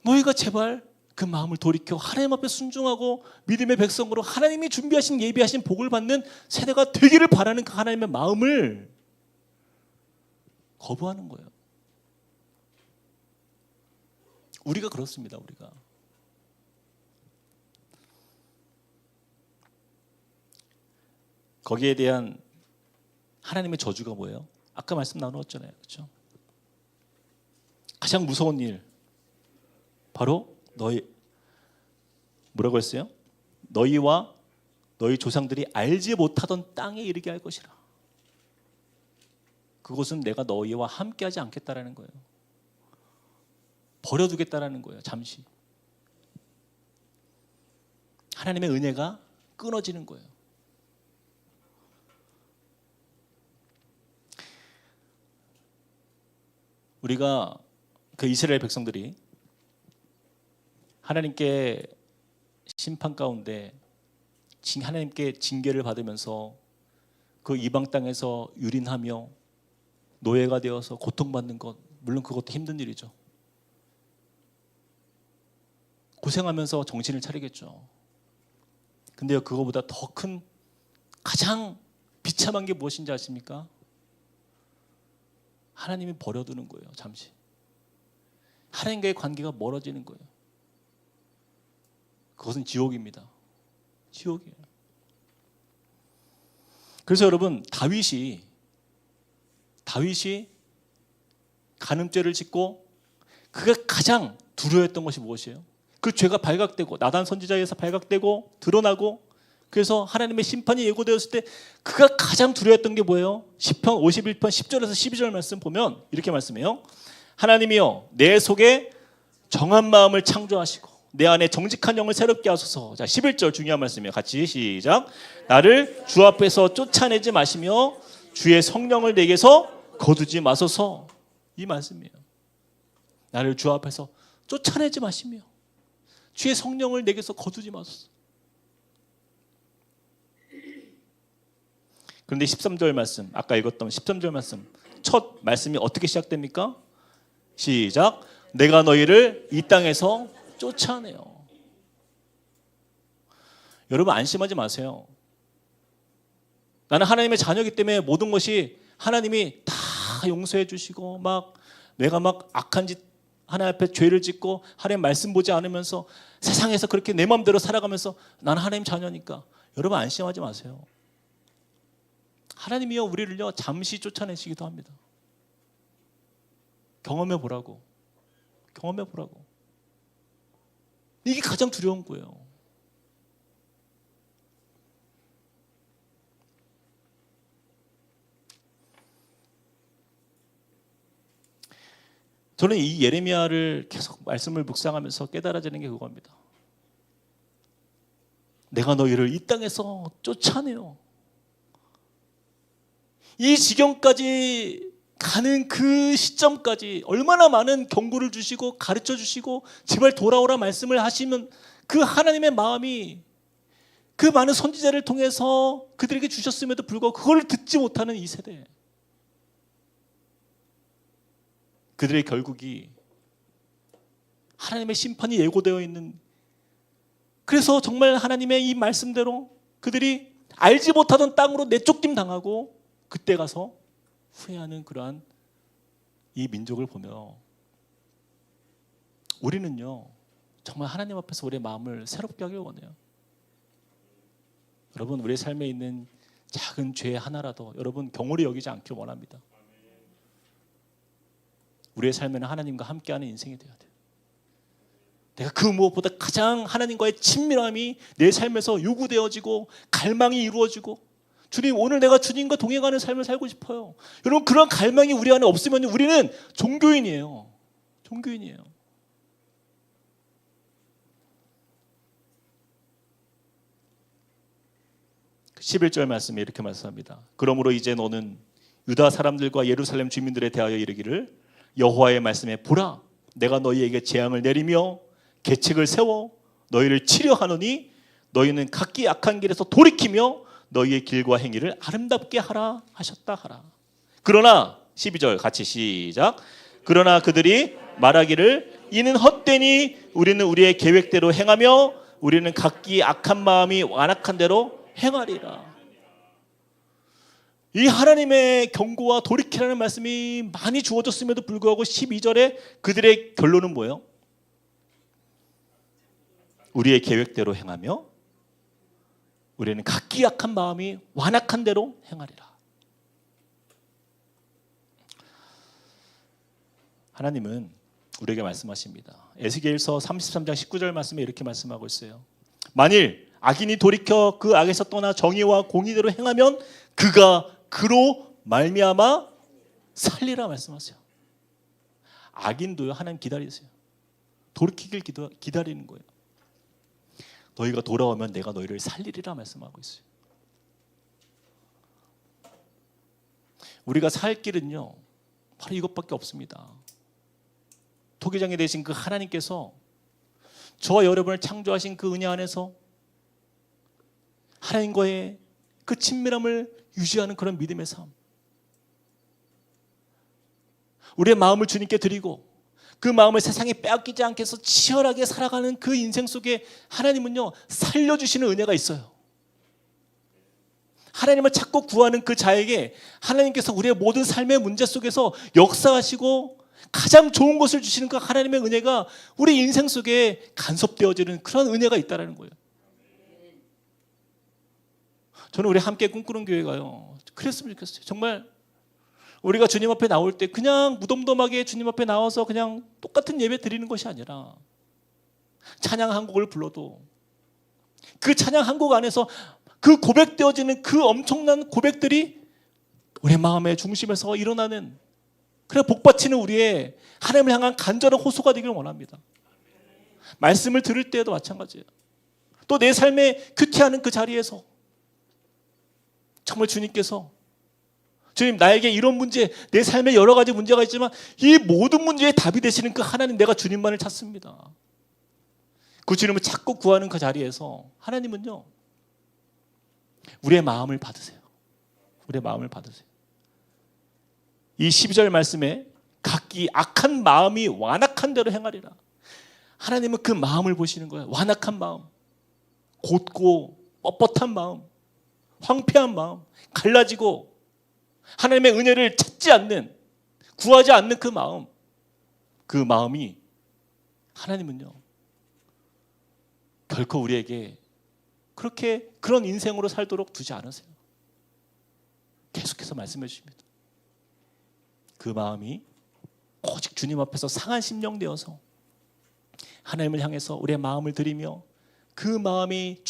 너희가 제발 그 마음을 돌이켜 하나님 앞에 순종하고 믿음의 백성으로 하나님이 준비하신 예비하신 복을 받는 세대가 되기를 바라는 그 하나님의 마음을 거부하는 거예요. 우리가 그렇습니다. 우리가 거기에 대한 하나님의 저주가 뭐예요? 아까 말씀 나누었잖아요. 그렇죠? 가장 무서운 일, 바로 너희, 뭐라고 했어요? 너희와 너희 조상들이 알지 못하던 땅에 이르게 할 것이라. 그것은 내가 너희와 함께하지 않겠다라는 거예요. 버려두겠다라는 거예요. 잠시. 하나님의 은혜가 끊어지는 거예요. 우리가 그 이스라엘 백성들이 하나님께 심판 가운데 하나님께 징계를 받으면서 그 이방 땅에서 유린하며 노예가 되어서 고통받는 것, 물론 그것도 힘든 일이죠. 고생하면서 정신을 차리겠죠. 근데요, 그거보다 더 큰 가장 비참한 게 무엇인지 아십니까? 하나님이 버려두는 거예요. 잠시 하나님과의 관계가 멀어지는 거예요. 그것은 지옥입니다. 지옥이에요. 그래서 여러분, 다윗이 간음죄를 짓고 그가 가장 두려워했던 것이 무엇이에요? 그 죄가 발각되고 나단 선지자에서 발각되고 드러나고 그래서 하나님의 심판이 예고되었을 때 그가 가장 두려워했던 게 뭐예요? 시편 51편 10절에서 12절 말씀 보면 이렇게 말씀해요. 하나님이여 내 속에 정한 마음을 창조하시고 내 안에 정직한 영을 새롭게 하소서. 자, 11절 중요한 말씀이에요. 같이 시작. 나를 주 앞에서 쫓아내지 마시며 주의 성령을 내게서 거두지 마소서. 이 말씀이에요. 나를 주 앞에서 쫓아내지 마시며 주의 성령을 내게서 거두지 마소서. 그런데 13절 말씀, 아까 읽었던 13절 말씀, 첫 말씀이 어떻게 시작됩니까? 시작. 내가 너희를 이 땅에서 쫓아내요. 여러분 안심하지 마세요. 나는 하나님의 자녀이기 때문에 모든 것이 하나님이 다 용서해 주시고 막 내가 막 악한 짓 하나님 앞에 죄를 짓고 하나님 말씀 보지 않으면서 세상에서 그렇게 내 마음대로 살아가면서 나는 하나님 자녀니까. 여러분 안심하지 마세요. 하나님이요 우리를요 잠시 쫓아내시기도 합니다. 경험해 보라고. 이게 가장 두려운 거예요. 저는 이 예레미야를 계속 말씀을 묵상하면서 깨달아지는 게 그겁니다. 내가 너희를 이 땅에서 쫓아내요. 이 지경까지 가는 그 시점까지 얼마나 많은 경고를 주시고 가르쳐 주시고 제발 돌아오라 말씀을 하시면 그 하나님의 마음이 그 많은 선지자를 통해서 그들에게 주셨음에도 불구하고 그걸 듣지 못하는 이 세대, 그들의 결국이 하나님의 심판이 예고되어 있는, 그래서 정말 하나님의 이 말씀대로 그들이 알지 못하던 땅으로 내쫓김 당하고 그때 가서 후회하는 그러한 이 민족을 보며 우리는요 정말 하나님 앞에서 우리의 마음을 새롭게 하길 원해요. 여러분 우리의 삶에 있는 작은 죄 하나라도 여러분 경홀히 여기지 않길 원합니다. 우리의 삶에는 하나님과 함께하는 인생이 되어야 돼요. 내가 그 무엇보다 가장 하나님과의 친밀함이 내 삶에서 요구되어지고 갈망이 이루어지고, 주님 오늘 내가 주님과 동행하는 삶을 살고 싶어요. 여러분 그런 갈망이 우리 안에 없으면 우리는 종교인이에요. 11절 말씀에 이렇게 말씀합니다. 그러므로 이제 너는 유다 사람들과 예루살렘 주민들에 대하여 이르기를 여호와의 말씀에 보라 내가 너희에게 재앙을 내리며 계책을 세워 너희를 치려 하노니 너희는 각기 악한 길에서 돌이키며 너희의 길과 행위를 아름답게 하라 하셨다 하라. 그러나 12절 같이 시작. 그러나 그들이 말하기를 이는 헛되니 우리는 우리의 계획대로 행하며 우리는 각기 악한 마음이 완악한 대로 행하리라. 이 하나님의 경고와 돌이키라는 말씀이 많이 주어졌음에도 불구하고 12절에 그들의 결론은 뭐예요? 우리의 계획대로 행하며 우리는 각기 악한 마음이 완악한 대로 행하리라. 하나님은 우리에게 말씀하십니다. 에스겔서 33장 19절 말씀에 이렇게 말씀하고 있어요. 만일 악인이 돌이켜 그 악에서 떠나 정의와 공의대로 행하면 그가 그로 말미암아 살리라 말씀하세요. 악인도요 하나님 기다리세요. 돌이키길 기다리는 거예요. 너희가 돌아오면 내가 너희를 살리리라 말씀하고 있어요. 우리가 살 길은요 바로 이것밖에 없습니다. 토기장이 되신 그 하나님께서 저와 여러분을 창조하신 그 은혜 안에서 하나님과의 그 친밀함을 유지하는 그런 믿음의 삶, 우리의 마음을 주님께 드리고 그 마음을 세상에 빼앗기지 않게 해서 치열하게 살아가는 그 인생 속에 하나님은요, 살려주시는 은혜가 있어요. 하나님을 찾고 구하는 그 자에게 하나님께서 우리의 모든 삶의 문제 속에서 역사하시고 가장 좋은 것을 주시는 그 하나님의 은혜가 우리 인생 속에 간섭되어지는 그런 은혜가 있다는 거예요. 저는 우리 함께 꿈꾸는 교회가요, 그랬으면 좋겠어요. 정말 우리가 주님 앞에 나올 때 그냥 무덤덤하게 주님 앞에 나와서 그냥 똑같은 예배 드리는 것이 아니라 찬양 한 곡을 불러도 그 찬양 한 곡 안에서 그 고백되어지는 그 엄청난 고백들이 우리 마음의 중심에서 일어나는, 그래 복받치는 우리의 하나님을 향한 간절한 호소가 되기를 원합니다. 말씀을 들을 때에도 마찬가지예요. 또 내 삶에 큐티하는 그 자리에서 정말 주님께서 주님, 나에게 이런 문제, 내 삶에 여러 가지 문제가 있지만 이 모든 문제의 답이 되시는 그 하나님, 내가 주님만을 찾습니다. 그 주님을 찾고 구하는 그 자리에서 하나님은요, 우리의 마음을 받으세요. 우리의 마음을 받으세요. 이 12절 말씀에 각기 악한 마음이 완악한 대로 행하리라. 하나님은 그 마음을 보시는 거예요. 완악한 마음, 곧고 뻣뻣한 마음, 황폐한 마음, 갈라지고 하나님의 은혜를 찾지 않는, 구하지 않는 그 마음, 그 마음이 하나님은요, 결코 우리에게 그렇게 그런 인생으로 살도록 두지 않으세요. 계속해서 말씀해 주십니다. 그 마음이 오직 주님 앞에서 상한 심령 되어서 하나님을 향해서 우리의 마음을 드리며 그 마음이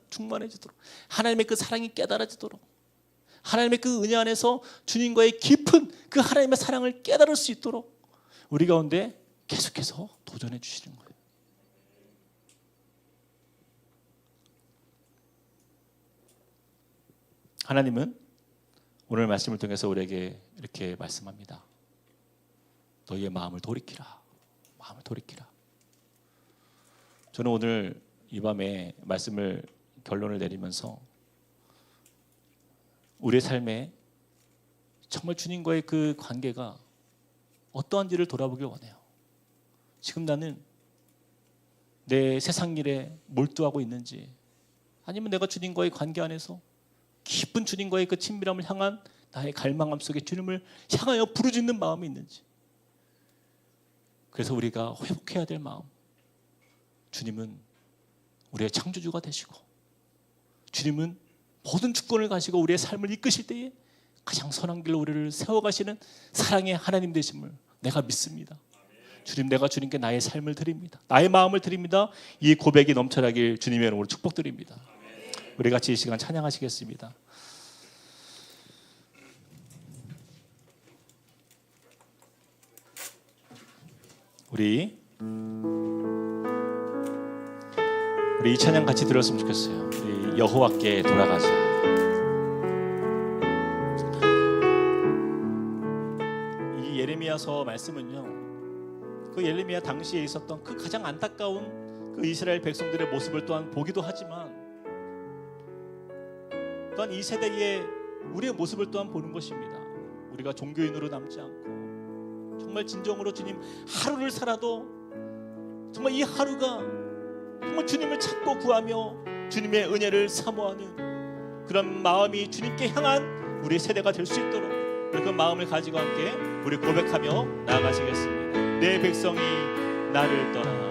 충만해지도록, 하나님의 그 사랑이 깨달아지도록, 하나님의 그 은혜 안에서 주님과의 깊은 그 하나님의 사랑을 깨달을 수 있도록 우리 가운데 계속해서 도전해 주시는 거예요. 하나님은 오늘 말씀을 통해서 우리에게 이렇게 말씀합니다. 너희의 마음을 돌이키라. 마음을 돌이키라. 저는 오늘 이 밤에 말씀을 결론을 내리면서 우리의 삶에 정말 주님과의 그 관계가 어떠한지를 돌아보길 원해요. 지금 나는 내 세상 일에 몰두하고 있는지, 아니면 내가 주님과의 관계 안에서 깊은 주님과의 그 친밀함을 향한 나의 갈망함 속에 주님을 향하여 부르짖는 마음이 있는지. 그래서 우리가 회복해야 될 마음, 주님은 우리의 창조주가 되시고 주님은 모든 주권을 가지고 우리의 삶을 이끄실 때에 가장 선한 길로 우리를 세워가시는 사랑의 하나님 되심을 내가 믿습니다. 주님, 내가 주님께 나의 삶을 드립니다. 나의 마음을 드립니다. 이 고백이 넘쳐나길 주님의 이름으로 축복드립니다. 우리 같이 이 시간 찬양하시겠습니다. 우리 이 찬양 같이 들었으면 좋겠어요. 우리 여호와께 돌아가자. 이 예레미야서 말씀은요, 그 예레미야 당시에 있었던 그 가장 안타까운 그 이스라엘 백성들의 모습을 또한 보기도 하지만, 또한 이 세대의 우리의 모습을 또한 보는 것입니다. 우리가 종교인으로 남지 않고 정말 진정으로 주님 하루를 살아도 정말 이 하루가 정말 주님을 찾고 구하며 주님의 은혜를 사모하는 그런 마음이 주님께 향한 우리 세대가 될 수 있도록 그 마음을 가지고 함께 우리 고백하며 나아가시겠습니다. 내 백성이 나를 떠나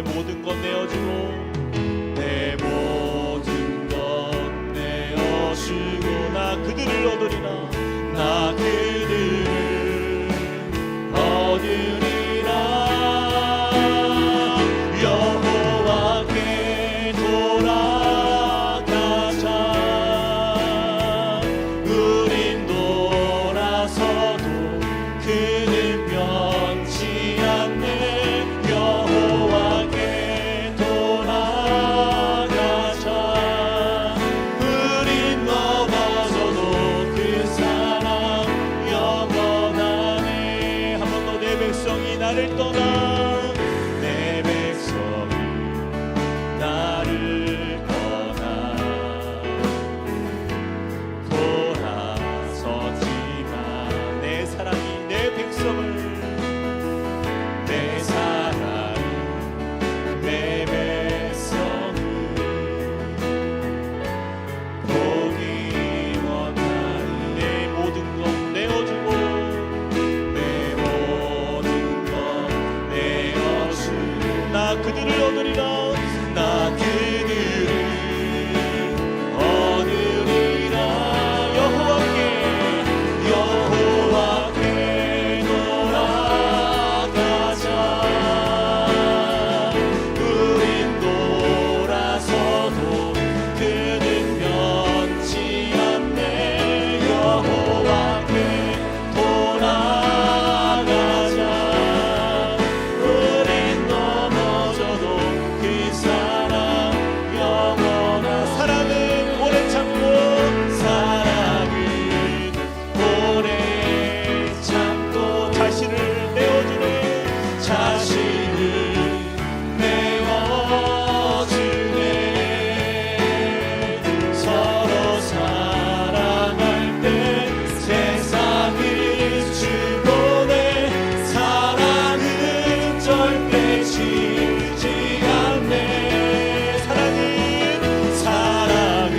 모든 것 내어주고 나 그들을 얻으리라. 나 그들을 얻으리라. 여호와께 돌아가자. 우린 돌아서도 그는 변치 않네. 여호와께 돌아가자. 우린 넘어져도 그 사랑 영원한 사랑은 오래 참고, 사랑은 오래 참고 자신을 내어주네. 자신을 내어주네. 서로 사랑할 때 세상을 주보내. 사랑은 절대 지지 않네. 사랑은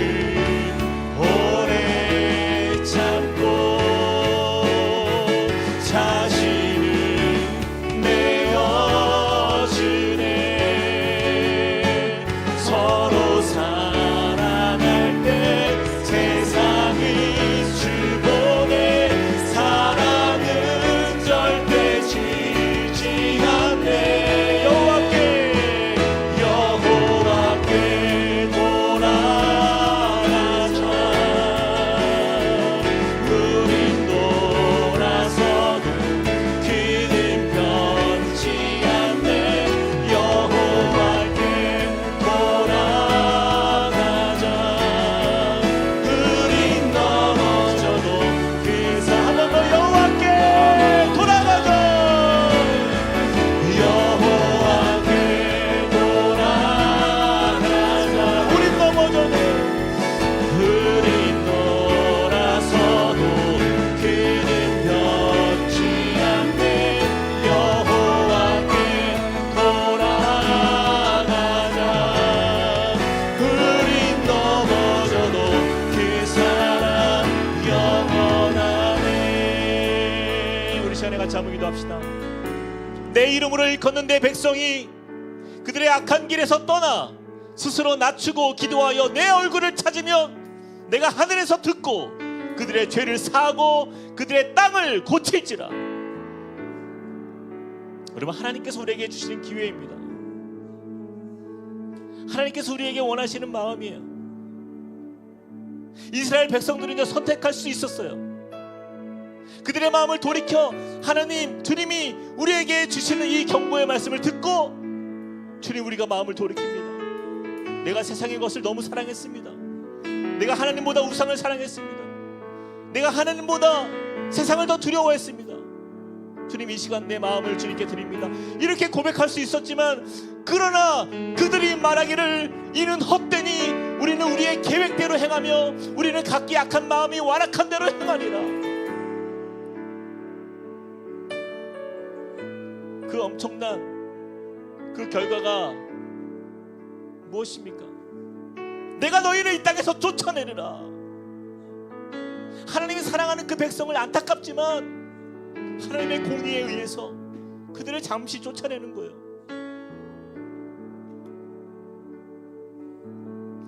오래 참고 자신을 내어주네. 서로 사랑할 때 세상을 주보내. 사랑은 절대 지지 않네. 여호와께 돌아가자. 우린 돌아서도 그는 변치 않네. 여호와께 돌아가자. 우린 넘어져도 그 사랑 한 번 더 여호와께 돌아가자. 여호와께 돌아가자. 우린 넘어져도 우린 돌아서도 그는 변치 않네. 여호와께 돌아가자. 우린 넘어져도 그 사랑 영원하네. 우리 시간에 같이 한번 기도합시다. 내 이름으로 일컫는 내 백성이 그들의 악한 길에서 떠나 스스로 낮추고 기도하여 내 얼굴을 찾으면 내가 하늘에서 듣고 그들의 죄를 사하고 그들의 땅을 고칠지라. 여러분, 하나님께서 우리에게 주시는 기회입니다. 하나님께서 우리에게 원하시는 마음이에요. 이스라엘 백성들은 선택할 수 있었어요. 그들의 마음을 돌이켜 하나님, 주님이 우리에게 주시는 이 경고의 말씀을 듣고 주님, 우리가 마음을 돌이킵니다. 내가 세상의 것을 너무 사랑했습니다. 내가 하나님보다 우상을 사랑했습니다. 내가 하나님보다 세상을 더 두려워했습니다. 주님, 이 시간 내 마음을 주님께 드립니다. 이렇게 고백할 수 있었지만, 그러나 그들이 말하기를 이는 헛되니 우리는 우리의 계획대로 행하며 우리는 각기 악한 마음이 완악한 대로 행하리라. 그 엄청난 그 결과가 무엇입니까? 내가 너희를 이 땅에서 쫓아내리라. 하나님이 사랑하는 그 백성을 안타깝지만 하나님의 공의에 의해서 그들을 잠시 쫓아내는 거예요.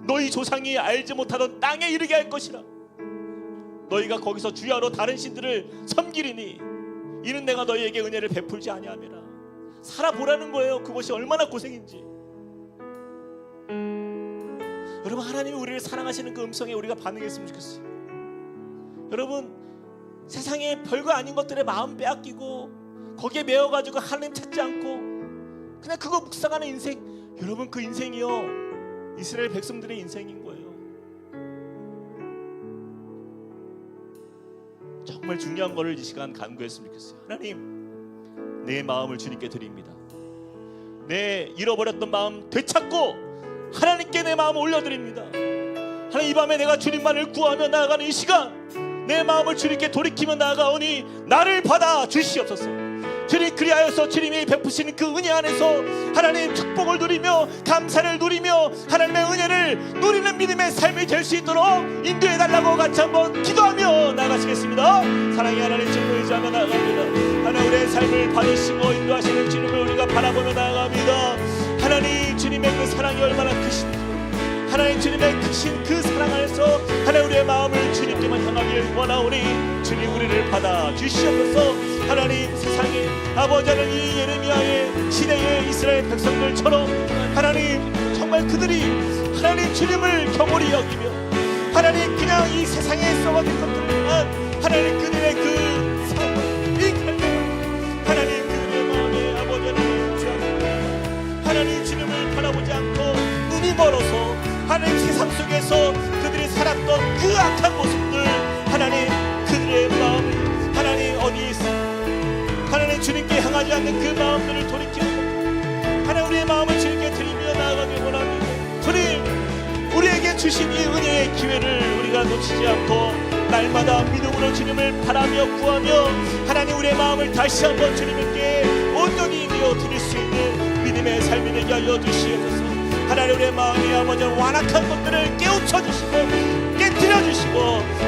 너희 조상이 알지 못하던 땅에 이르게 할 것이라. 너희가 거기서 주야로 다른 신들을 섬기리니 이는 내가 너희에게 은혜를 베풀지 아니함이라. 살아보라는 거예요. 그것이 얼마나 고생인지. 여러분, 하나님이 우리를 사랑하시는 그 음성에 우리가 반응했으면 좋겠어요. 여러분, 세상에 별거 아닌 것들에 마음 빼앗기고 거기에 매여가지고 하나님 찾지 않고 그냥 그거 묵상하는 인생, 여러분, 그 인생이요 이스라엘 백성들의 인생인 거예요. 정말 중요한 거를 이 시간 간구했으면 좋겠어요. 하나님, 내 마음을 주님께 드립니다. 내 잃어버렸던 마음 되찾고 하나님께 내 마음을 올려드립니다. 하나님, 이 밤에 내가 주님만을 구하며 나아가는 이 시간 내 마음을 주님께 돌이키며 나아가오니 나를 받아 주시옵소서. 주님, 그리하여서 주님이 베푸시는 그 은혜 안에서 하나님 축복을 누리며 감사를 누리며 하나님의 은혜를 누리는 믿음의 삶이 될 수 있도록 인도해달라고 같이 한번 기도하며 나가시겠습니다. 사랑의 하나님, 주님을 의지하며 나아갑니다. 하나님, 우리의 삶을 받으시고 인도하시는 주님을 우리가 바라보며 나아갑니다. 사랑이 얼마나 크신지, 하나님 주님의 크신 그 사랑 안에서 하나님 우리의 마음을 주님께만 향하길 원하오니 주님 우리를 받아 주시옵소서. 하나님 세상에 아버지 하나님 이 예레미야의 시대의 이스라엘 백성들처럼 하나님 정말 그들이 하나님 주님을 경홀히 여기며 하나님 그냥 이 세상에 썩어진 것들만 하나님 그들의 그 삶을 이끌며 하나님 그들의 마음에 아버지 하나님 주여 하나님 주님을 바라보지 않고 눈이 멀어서 하나님 세상 속에서 그들이 살았던 그 악한 모습들 하나님 그들의 마음 하나님 어디에 있어 하나님 주님께 향하지 않는 그 마음들을 돌이켜 하나님 우리의 마음을 주님께 드리며 나아가길 원합니다. 주님 우리에게 주신 이 은혜의 기회를 우리가 놓치지 않고 날마다 믿음으로 주님을 바라며 구하며 하나님 우리의 마음을 다시 한번 주님께 온전히 내어드릴 수 있는 믿음의 삶이 되게 하여 주시옵소서. 하나님 우리의 마음이 아버지 완악한 것들을 깨우쳐 주시고 깨뜨려 주시고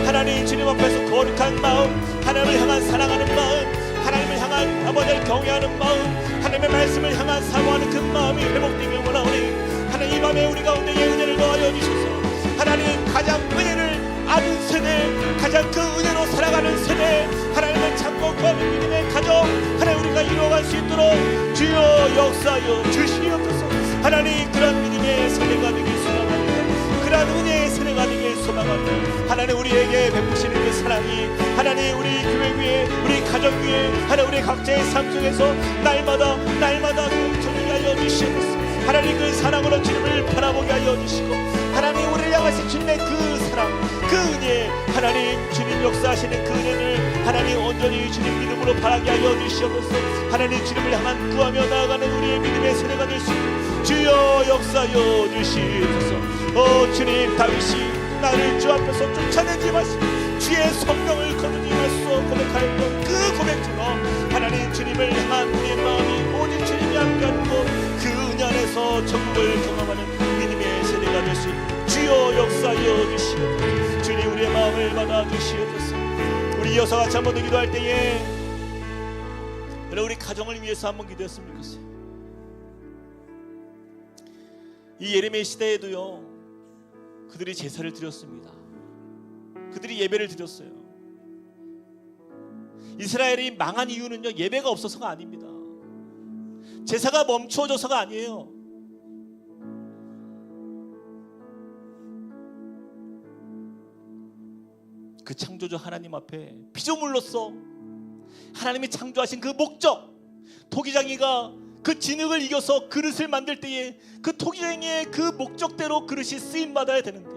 하나님 주님 앞에서 거룩한 마음 하나님을 향한 사랑하는 마음 하나님을 향한 아버지를 경외하는 마음 하나님의 말씀을 향한 사모하는 그 마음이 회복되길 원하오니 하나님 이 밤에 우리 가운데 은혜를 더하여 주셔서 하나님 가장 은혜를 아는 세대 가장 그 은혜로 살아가는 세대 하나님을 찾고 구하는 믿음의 가정 하나님 우리가 이루어갈 수 있도록 주여 역사하여 주시옵소서. 하나님 그런 믿음의 세대가 되길 소망합니다. 그런 은혜의 세대가 되길 소망합니다. 하나님 우리에게 베푸시는 그 사랑이 하나님 우리 교회 위에 우리 가정 위에 하나님 우리 각자의 삶 속에서 날마다 공존하게 하여 주시옵소서. 하나님 그 사랑으로 주님을 바라보게 하여 주시고 하나님 우리를 향하신 주님의 그 사랑 그 은혜 하나님 주님 역사하시는 그 은혜를 하나님 온전히 주님 믿음으로 바라게 하여 주시옵소서. 하나님 주님을 향한 구하며 나아가는 우리의 믿음의 세대가 될 수 있는 주여 역사하여 주시옵소서. 주님 다윗이 나를 주 앞에서 쫓아내지 마시고 주의 성령을 거두지 마시고 고백하였던 그 고백처럼 하나님 주님을 향한 우리의 마음이 오직 주님이 함께하는 곳그 은혜 안에서 천국을 경험하는 믿음의 세대가 될 수 있는 주여 역사하여 주시옵소서. 주님 우리의 마음을 받아 주시옵소서. 우리 이어서 같이 한번 더 기도할 때에 우리 가정을 위해서 한번 기도했으면 좋겠어요. 이 예레미야 시대에도요 그들이 제사를 드렸습니다. 그들이 예배를 드렸어요. 이스라엘이 망한 이유는요 예배가 없어서가 아닙니다. 제사가 멈추어져서가 아니에요. 그 창조주 하나님 앞에 피조물로서 하나님이 창조하신 그 목적 토기장이가 그 진흙을 이겨서 그릇을 만들 때에 그 토기장이의 그 목적대로 그릇이 쓰임받아야 되는데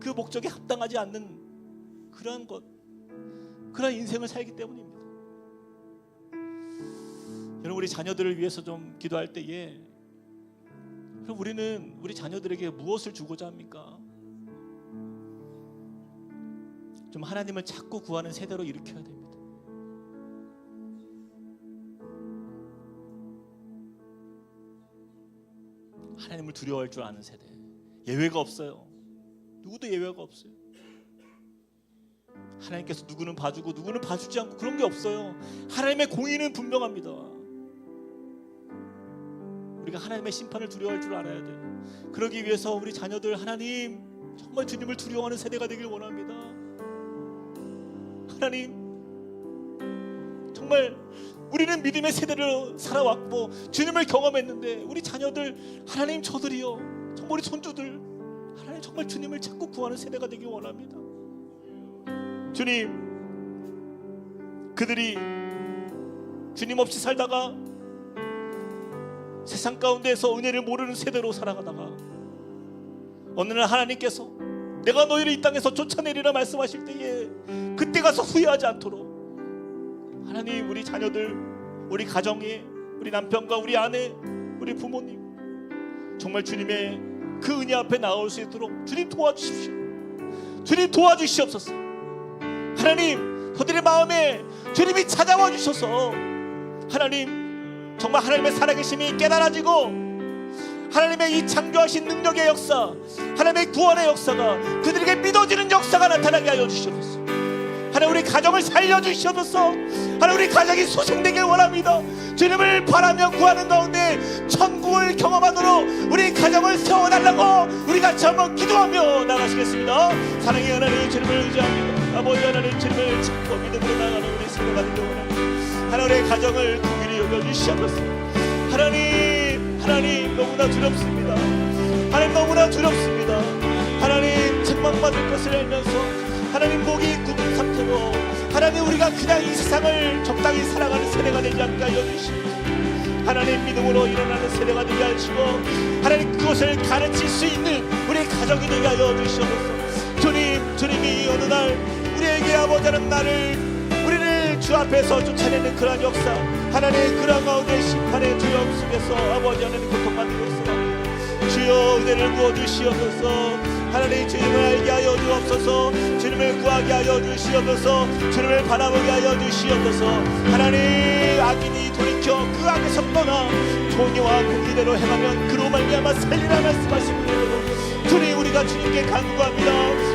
그 목적에 합당하지 않는 그러한 것 그런 인생을 살기 때문입니다. 여러분 우리 자녀들을 위해서 좀 기도할 때에 그럼 우리는 우리 자녀들에게 무엇을 주고자 합니까? 좀 하나님을 찾고 구하는 세대로 일으켜야 됩니다. 하나님을 두려워할 줄 아는 세대 예외가 없어요. 누구도 예외가 없어요. 하나님께서 누구는 봐주고 누구는 봐주지 않고 그런 게 없어요. 하나님의 공의는 분명합니다. 우리가 하나님의 심판을 두려워할 줄 알아야 돼요. 그러기 위해서 우리 자녀들 하나님 정말 주님을 두려워하는 세대가 되길 원합니다. 하나님 정말 우리는 믿음의 세대를 살아왔고 주님을 경험했는데 우리 자녀들 하나님 저들이요 정말 우리 손주들 하나님 정말 주님을 찾고 구하는 세대가 되길 원합니다. 주님 그들이 주님 없이 살다가 세상 가운데에서 은혜를 모르는 세대로 살아가다가 어느 날 하나님께서 내가 너희를 이 땅에서 쫓아내리라 말씀하실 때에 그때 가서 후회하지 않도록 하나님 우리 자녀들 우리 가정에 우리 남편과 우리 아내 우리 부모님 정말 주님의 그 은혜 앞에 나올 수 있도록 주님 도와주십시오. 주님 도와주시옵소서. 하나님 저들의 마음에 주님이 찾아와 주셔서 하나님 정말 하나님의 살아계심이 깨달아지고 하나님의 이 창조하신 능력의 역사 하나님의 구원의 역사가 그들에게 믿어지는 역사가 나타나게 하여 주시옵소서. 하나님 우리 가정을 살려주시옵소서. 하나님 우리 가정이 소생되길 원합니다. 주님을 바라며 구하는 가운데 천국을 경험하도록 우리 가정을 세워달라고 우리 같이 한번 기도하며 나가시겠습니다. 사랑의 하나님 주님을 의지합니다. 아버지 하나님 주님을 찾고 믿음으로 나가는 우리 세대가 되길 원합니다. 하나님 우리 가정을 긍휼히 여겨주시옵소서. 하나님 너무나 두렵습니다. 하나님 너무나 두렵습니다. 하나님 책망받을 것을 알면서 하나님 목이 굳은 상태로 하나님 우리가 그냥 이 세상을 적당히 살아가는 세대가 되지 않게 하여 주시옵소서. 하나님 믿음으로 일어나는 세대가 되게 하시고 하나님 그것을 가르칠 수 있는 우리 가정이 되게 하여 주시옵소서. 주님이 어느 날 우리에게 아버지 하는 우리를 주 앞에서 쫓아내는 그러한 역사, 하나님 그러한 가운데 심판의 두려움 속에서 아버지 하나님 고통받는 역사, 주여 은혜를 부어주시옵소서. 하나님 주님을 알게 하여 주옵소서. 주님을 구하게 하여 주시옵소서. 주님을 바라보게 하여 주시옵소서. 하나님 악인이 돌이켜 그 악에서 떠나 정의와 공의대로 행하면 그로 말미암아 살리라 말씀하신 대로 주님 우리가 주님께 간구합니다.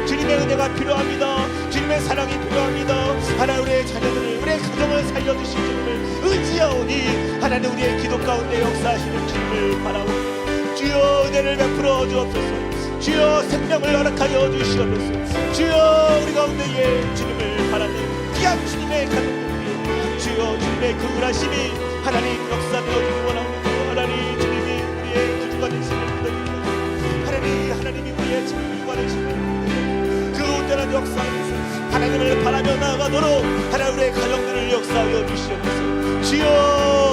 주님의 은혜가 필요합니다. 주님의 사랑이 필요합니다. 하나님 우리의 자녀들을 우리의 가정을 살려주신 주님을 의지하오니 하나님 우리의 기도 가운데 역사하시는 주님을 바라옵니다. 주여 은혜를 베풀어 주옵소서. 주여 생명을 허락하여 주시옵소서. 주여 우리 가운데에 주님을 바라는 귀한 주님의 가족들, 주여 주님의 긍휼하심이 하나님 역사되어지기 원합니다. 하나님 주님이 우리의 구주가 되시는 믿어주옵소서. 하나님이 우리의 참구가 되시는 그 온전한 역사에서 하나님을 바라며 나아가도록 하나님 우리의 가정들을 역사하여 주시옵소서. 주여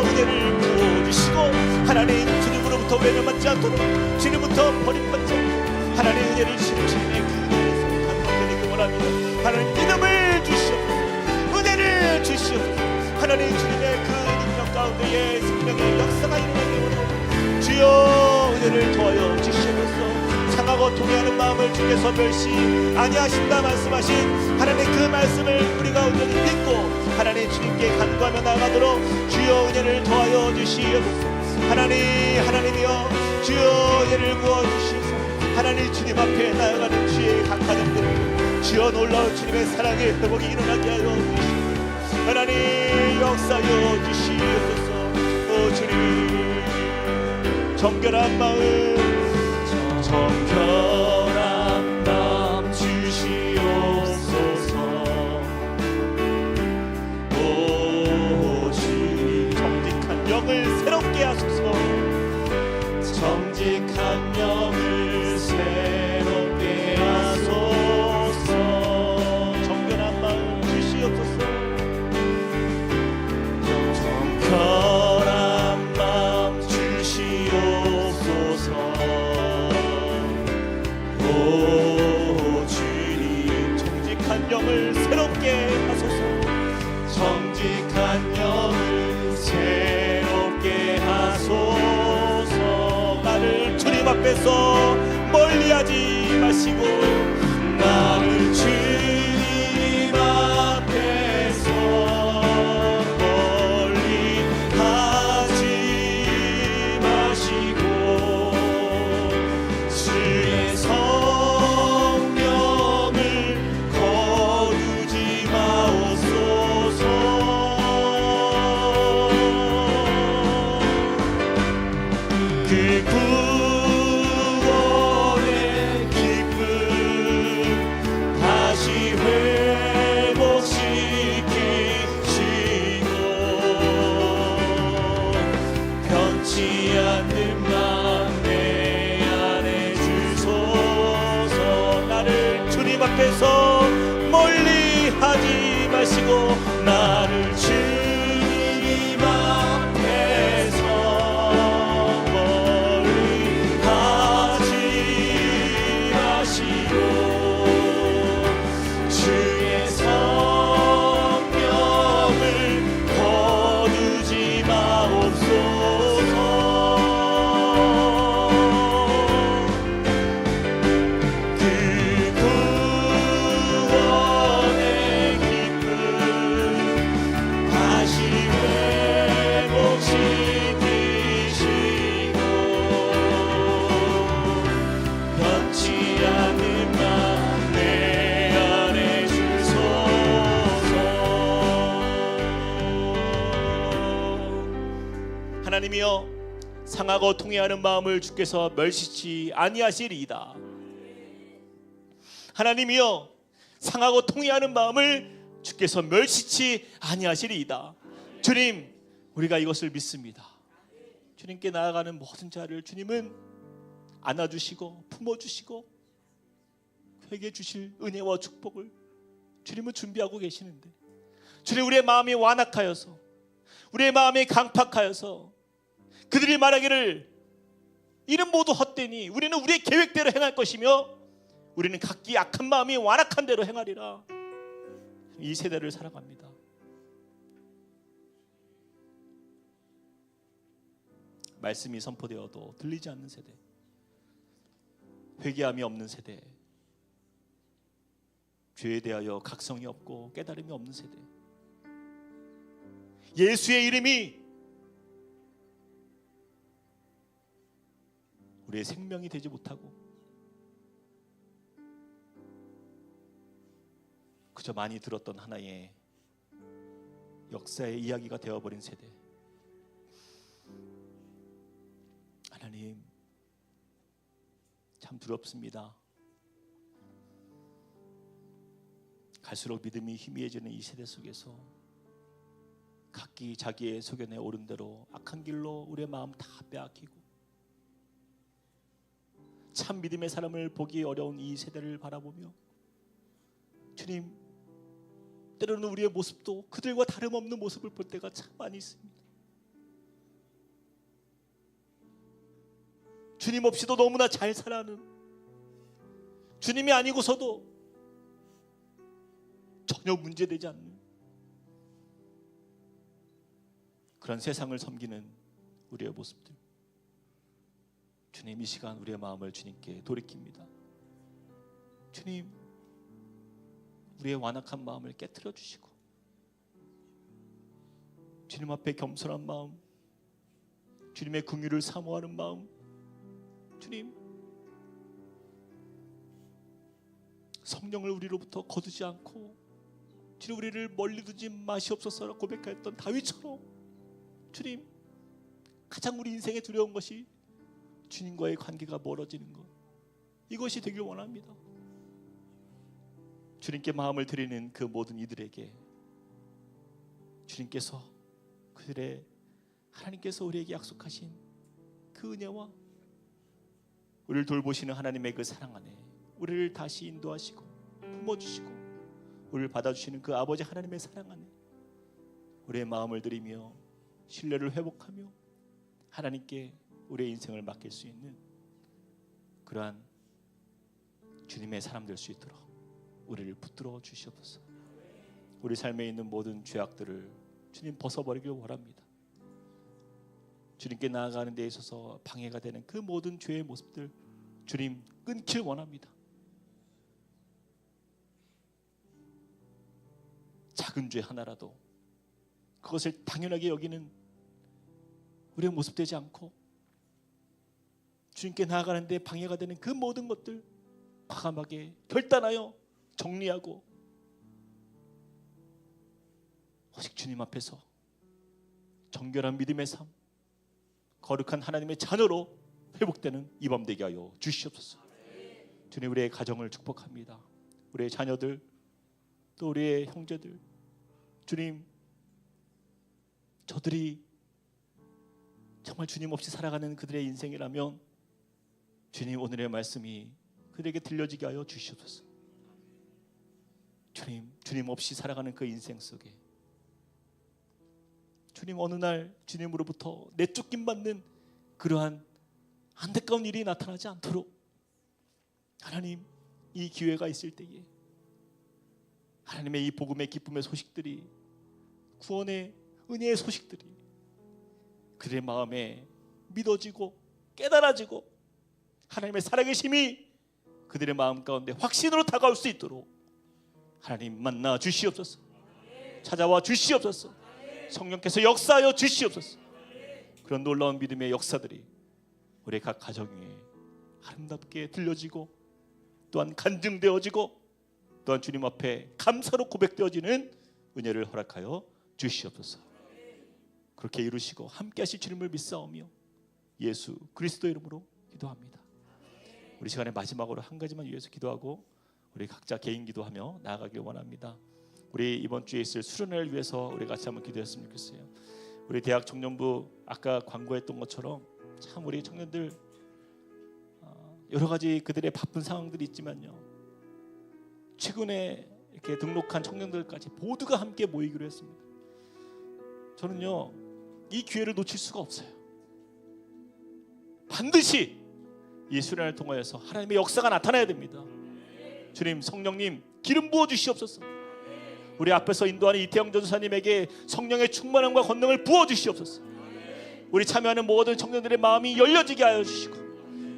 은혜를 부어주시고 하나님 주님으로부터 외면받지 않도록 주님부터 버림받지 않도록 하나님 은혜를 주시는 주님의 그 은혜에서 감동되기 원합니다. 하나님 믿음을 주시옵소서. 은혜를 주시옵소서. 하나님 주님의 그 능력 가운데에 생명의 역사가 일어나기 원합니다. 주여 은혜를 도하여 주시옵소서. 상하고 통회하는 마음을 주께서 멸시 아니하신다 말씀하신 하나님 그 말씀을 우리가 온전히 믿고 하나님 주님께 간구하며 나아가도록 주여 은혜를 도하여 주시옵소서. 하나님이여 주여 은혜를 부어주시옵소서. 하나님 주님 앞에 나아가는 주의 각 가정들 주여 놀라운 주님의 사랑의 회복이 일어나게 하여 주시옵소서. 하나님 역사하여 주시옵소서. 주님 정결한 마음 주시옵소서. 오 주님 정직한 영을 새롭게 하소서. 정직한 영을 새롭게 하소서. 정결한 마음 주시옵소서. 정결한 마음 주시옵소서. 오 주님 정직한 영을 새롭게 하소서. 정직한 영을 새롭게 하소서. 나를 주님 앞에서 멀리하지 마시고 나를 주님 앞에서 멀리하지 마시고 주의 성령을 거두지 마옵소서. 그 구원의 기쁨 다시 회복시키시고 변치 않는 맘 내 안에 주소서. 나를 주님 앞에서 멀리하지 마시고 나를 주님 앞에서 멀리하지 마시고 주의 성령을 거두지 마옵소서. 상하고 통회하는 마음을 주께서 멸시치 아니하시리이다. 하나님이여, 상하고 통회하는 마음을 주께서 멸시치 아니하시리이다. 주님, 우리가 이것을 믿습니다. 주님께 나아가는 모든 자를 주님은 안아주시고 품어주시고 회개 주실 은혜와 축복을 주님은 준비하고 계시는데, 주님, 우리의 마음이 완악하여서, 우리의 마음이 강팍하여서 그들이 말하기를 이는 모두 헛되니 우리는 우리의 계획대로 행할 것이며 우리는 각기 악한 마음이 완악한 대로 행하리라. 이 세대를 살아갑니다. 말씀이 선포되어도 들리지 않는 세대, 회개함이 없는 세대, 죄에 대하여 각성이 없고 깨달음이 없는 세대, 예수의 이름이 우리의 생명이 되지 못하고 그저 많이 들었던 하나의 역사의 이야기가 되어버린 세대. 하나님, 참 두렵습니다. 갈수록 믿음이 희미해지는 이 세대 속에서 각기 자기의 소견에 오른 대로 악한 길로 우리의 마음 다 빼앗기고 참 믿음의 사람을 보기 어려운 이 세대를 바라보며, 주님, 때로는 우리의 모습도 그들과 다름없는 모습을 볼 때가 참 많이 있습니다. 주님 없이도 너무나 잘 살아가는, 주님이 아니고서도 전혀 문제되지 않는 그런 세상을 섬기는 우리의 모습들, 주님, 이 시간 우리의 마음을 주님께 돌이킵니다. 주님, 우리의 완악한 마음을 깨트려 주시고 주님 앞에 겸손한 마음, 주님의 긍휼을 사모하는 마음, 주님, 성령을 우리로부터 거두지 않고 주님, 우리를 멀리 두지 마시옵소서라고 고백하였던 다윗처럼, 주님, 가장 우리 인생에 두려운 것이 주님과의 관계가 멀어지는 것, 이것이 되길 원합니다. 주님께 마음을 드리는 그 모든 이들에게 주님께서, 그들의 하나님께서 우리에게 약속하신 그 은혜와 우리를 돌보시는 하나님의 그 사랑 안에 우리를 다시 인도하시고 품어주시고 우리를 받아주시는 그 아버지 하나님의 사랑 안에 우리의 마음을 드리며 신뢰를 회복하며 하나님께 우리의 인생을 맡길 수 있는 그러한 주님의 사람 될 수 있도록 우리를 붙들어 주시옵소서. 우리 삶에 있는 모든 죄악들을 주님 벗어버리길 원합니다. 주님께 나아가는 데 있어서 방해가 되는 그 모든 죄의 모습들 주님 끊길 원합니다. 작은 죄 하나라도 그것을 당연하게 여기는 우리의 모습 되지 않고 주님께 나아가는 데 방해가 되는 그 모든 것들 과감하게 결단하여 정리하고 오직 주님 앞에서 정결한 믿음의 삶, 거룩한 하나님의 자녀로 회복되는 이 밤 되게 하여 주시옵소서. 주님, 우리의 가정을 축복합니다. 우리의 자녀들, 또 우리의 형제들, 주님, 저들이 정말 주님 없이 살아가는 그들의 인생이라면 주님, 오늘의 말씀이 그들에게 들려지게 하여 주시옵소서. 주님 없이 살아가는 그 인생 속에 주님, 어느 날 주님으로부터 내쫓김 받는 그러한 안타까운 일이 나타나지 않도록 하나님, 이 기회가 있을 때에 하나님의 이 복음의 기쁨의 소식들이, 구원의 은혜의 소식들이 그들의 마음에 믿어지고 깨달아지고 하나님의 살아계심이 그들의 마음 가운데 확신으로 다가올 수 있도록 하나님 만나 주시옵소서. 찾아와 주시옵소서. 성령께서 역사하여 주시옵소서. 그런 놀라운 믿음의 역사들이 우리 각 가정 위에 아름답게 들려지고 또한 간증되어지고 또한 주님 앞에 감사로 고백되어지는 은혜를 허락하여 주시옵소서. 그렇게 이루시고 함께 하실 주님을 믿사오며 예수 그리스도 이름으로 기도합니다. 우리 시간의 마지막으로 한 가지만 위해서 기도하고 우리 각자 개인 기도하며 나아가길 원합니다. 우리 이번 주에 있을 수련회를 위해서 우리 같이 한번 기도했으면 좋겠어요. 우리 대학 청년부 아까 광고했던 것처럼 참 우리 청년들 여러 가지 그들의 바쁜 상황들이 있지만요, 최근에 이렇게 등록한 청년들까지 모두가 함께 모이기로 했습니다. 저는요 이 기회를 놓칠 수가 없어요. 반드시 이 수련을 통하여서 하나님의 역사가 나타나야 됩니다. 주님, 성령님 기름 부어 주시옵소서. 우리 앞에서 인도하는 이태영 전사님에게 성령의 충만함과 권능을 부어 주시옵소서. 우리 참여하는 모든 청년들의 마음이 열려지게 하여 주시고,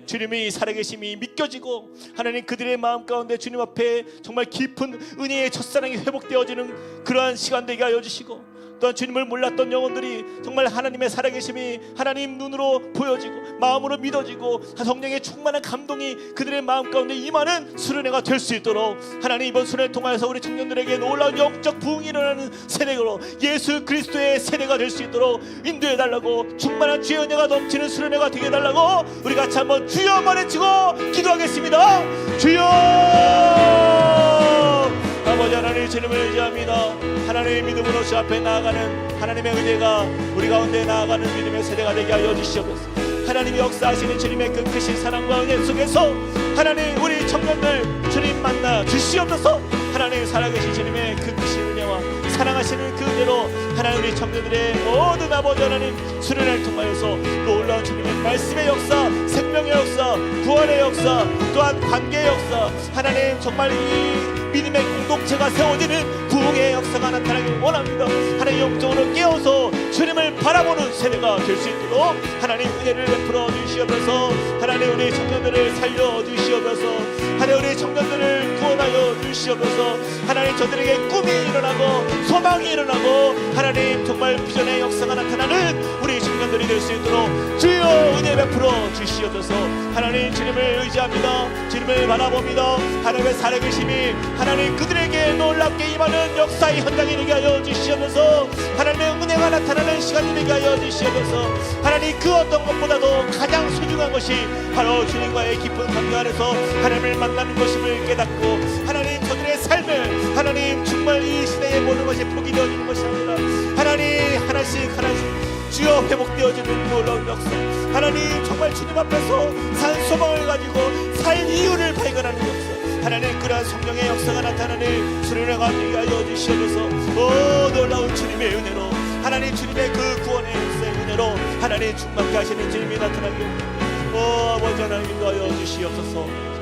주님이 살아계심이 믿겨지고 하나님 그들의 마음 가운데 주님 앞에 정말 깊은 은혜의 첫사랑이 회복되어지는 그러한 시간 되게 하여 주시고, 또한 주님을 몰랐던 영혼들이 정말 하나님의 살아계심이 하나님 눈으로 보여지고 마음으로 믿어지고 성령의 충만한 감동이 그들의 마음 가운데 임하는 수련회가 될 수 있도록 하나님 이번 수련회 통하여서 우리 청년들에게 놀라운 영적 부흥이 일어나는 세대로 예수 그리스도의 세대가 될 수 있도록 인도해 달라고, 충만한 주의 은혜가 넘치는 수련회가 되게 해달라고 우리 같이 한번 주여 말해치고 기도하겠습니다. 주여! 아버지 하나님 주님을 의지합니다. 하나님의 믿음으로 주 앞에 나아가는 하나님의 은혜가 우리 가운데 나아가는 믿음의 세대가 되게 하여 주시옵소서. 하나님이 역사하시는 주님의 그 크신 사랑과 은혜 속에서 하나님 우리 청년들 주님 만나 주시옵소서. 하나님 살아계신 주님의 그 크신 은혜와 사랑하시는 그 은혜로 하나님 우리 청년들의 모든 아버지 하나님 수련을 통하여서 놀라운 주님의 말씀의 역사, 생명의 역사, 구원의 역사, 또한 관계의 역사, 하나님 정말 이 믿음의 공동체가 세워지는 부흥의 역사가 나타나길 원합니다. 하나님 영적으로 깨어서 주님을 바라보는 세대가 될 수 있도록 하나님 은혜를 베풀어 주시옵소서. 하나님 우리 청년들을 살려 주시옵소서. 하나님 우리 청년들을 구원하여 주시옵소서. 하나님 저들에게 꿈이 일어나고 소망이 일어나고 하나님 정말 비전의 역사가 나타나는 우리 청년들이 될 수 있도록 주여 은혜 베풀어 주시옵소서. 하나님 주님을 의지합니다. 주님을 바라봅니다. 하나님의 살아계심이 하나님 그들에게 놀랍게 임하는 역사의 현장이 되게 하여 주시옵소서. 하나님의 은혜가 나타나는 시간이 되게 하여 주시옵소서. 하나님 그 어떤 것보다도 가장 소중한 것이 바로 주님과의 깊은 관계 안에서 하나님을 만나는 것임을 깨닫고 하나님 저들의 삶을 하나님 정말 이 시대의 모든 것이 포기되어지는 것이 아니라 하나님 하나씩 주여 회복되어지는 놀라운 역사, 하나님 정말 주님 앞에서 산 소망을 가지고 살 이유를 발견하는 역사, 하나님 그러한 성령의 역사가 나타나는 수련회가 되게 하여 주시옵소서. 오 놀라운 주님의 은혜로 하나님 주님의 그 구원의 역사의 은혜로 하나님 충만케 하시는 주님이 나타나길 오 아버지 하나님 인도하여 주시옵소서.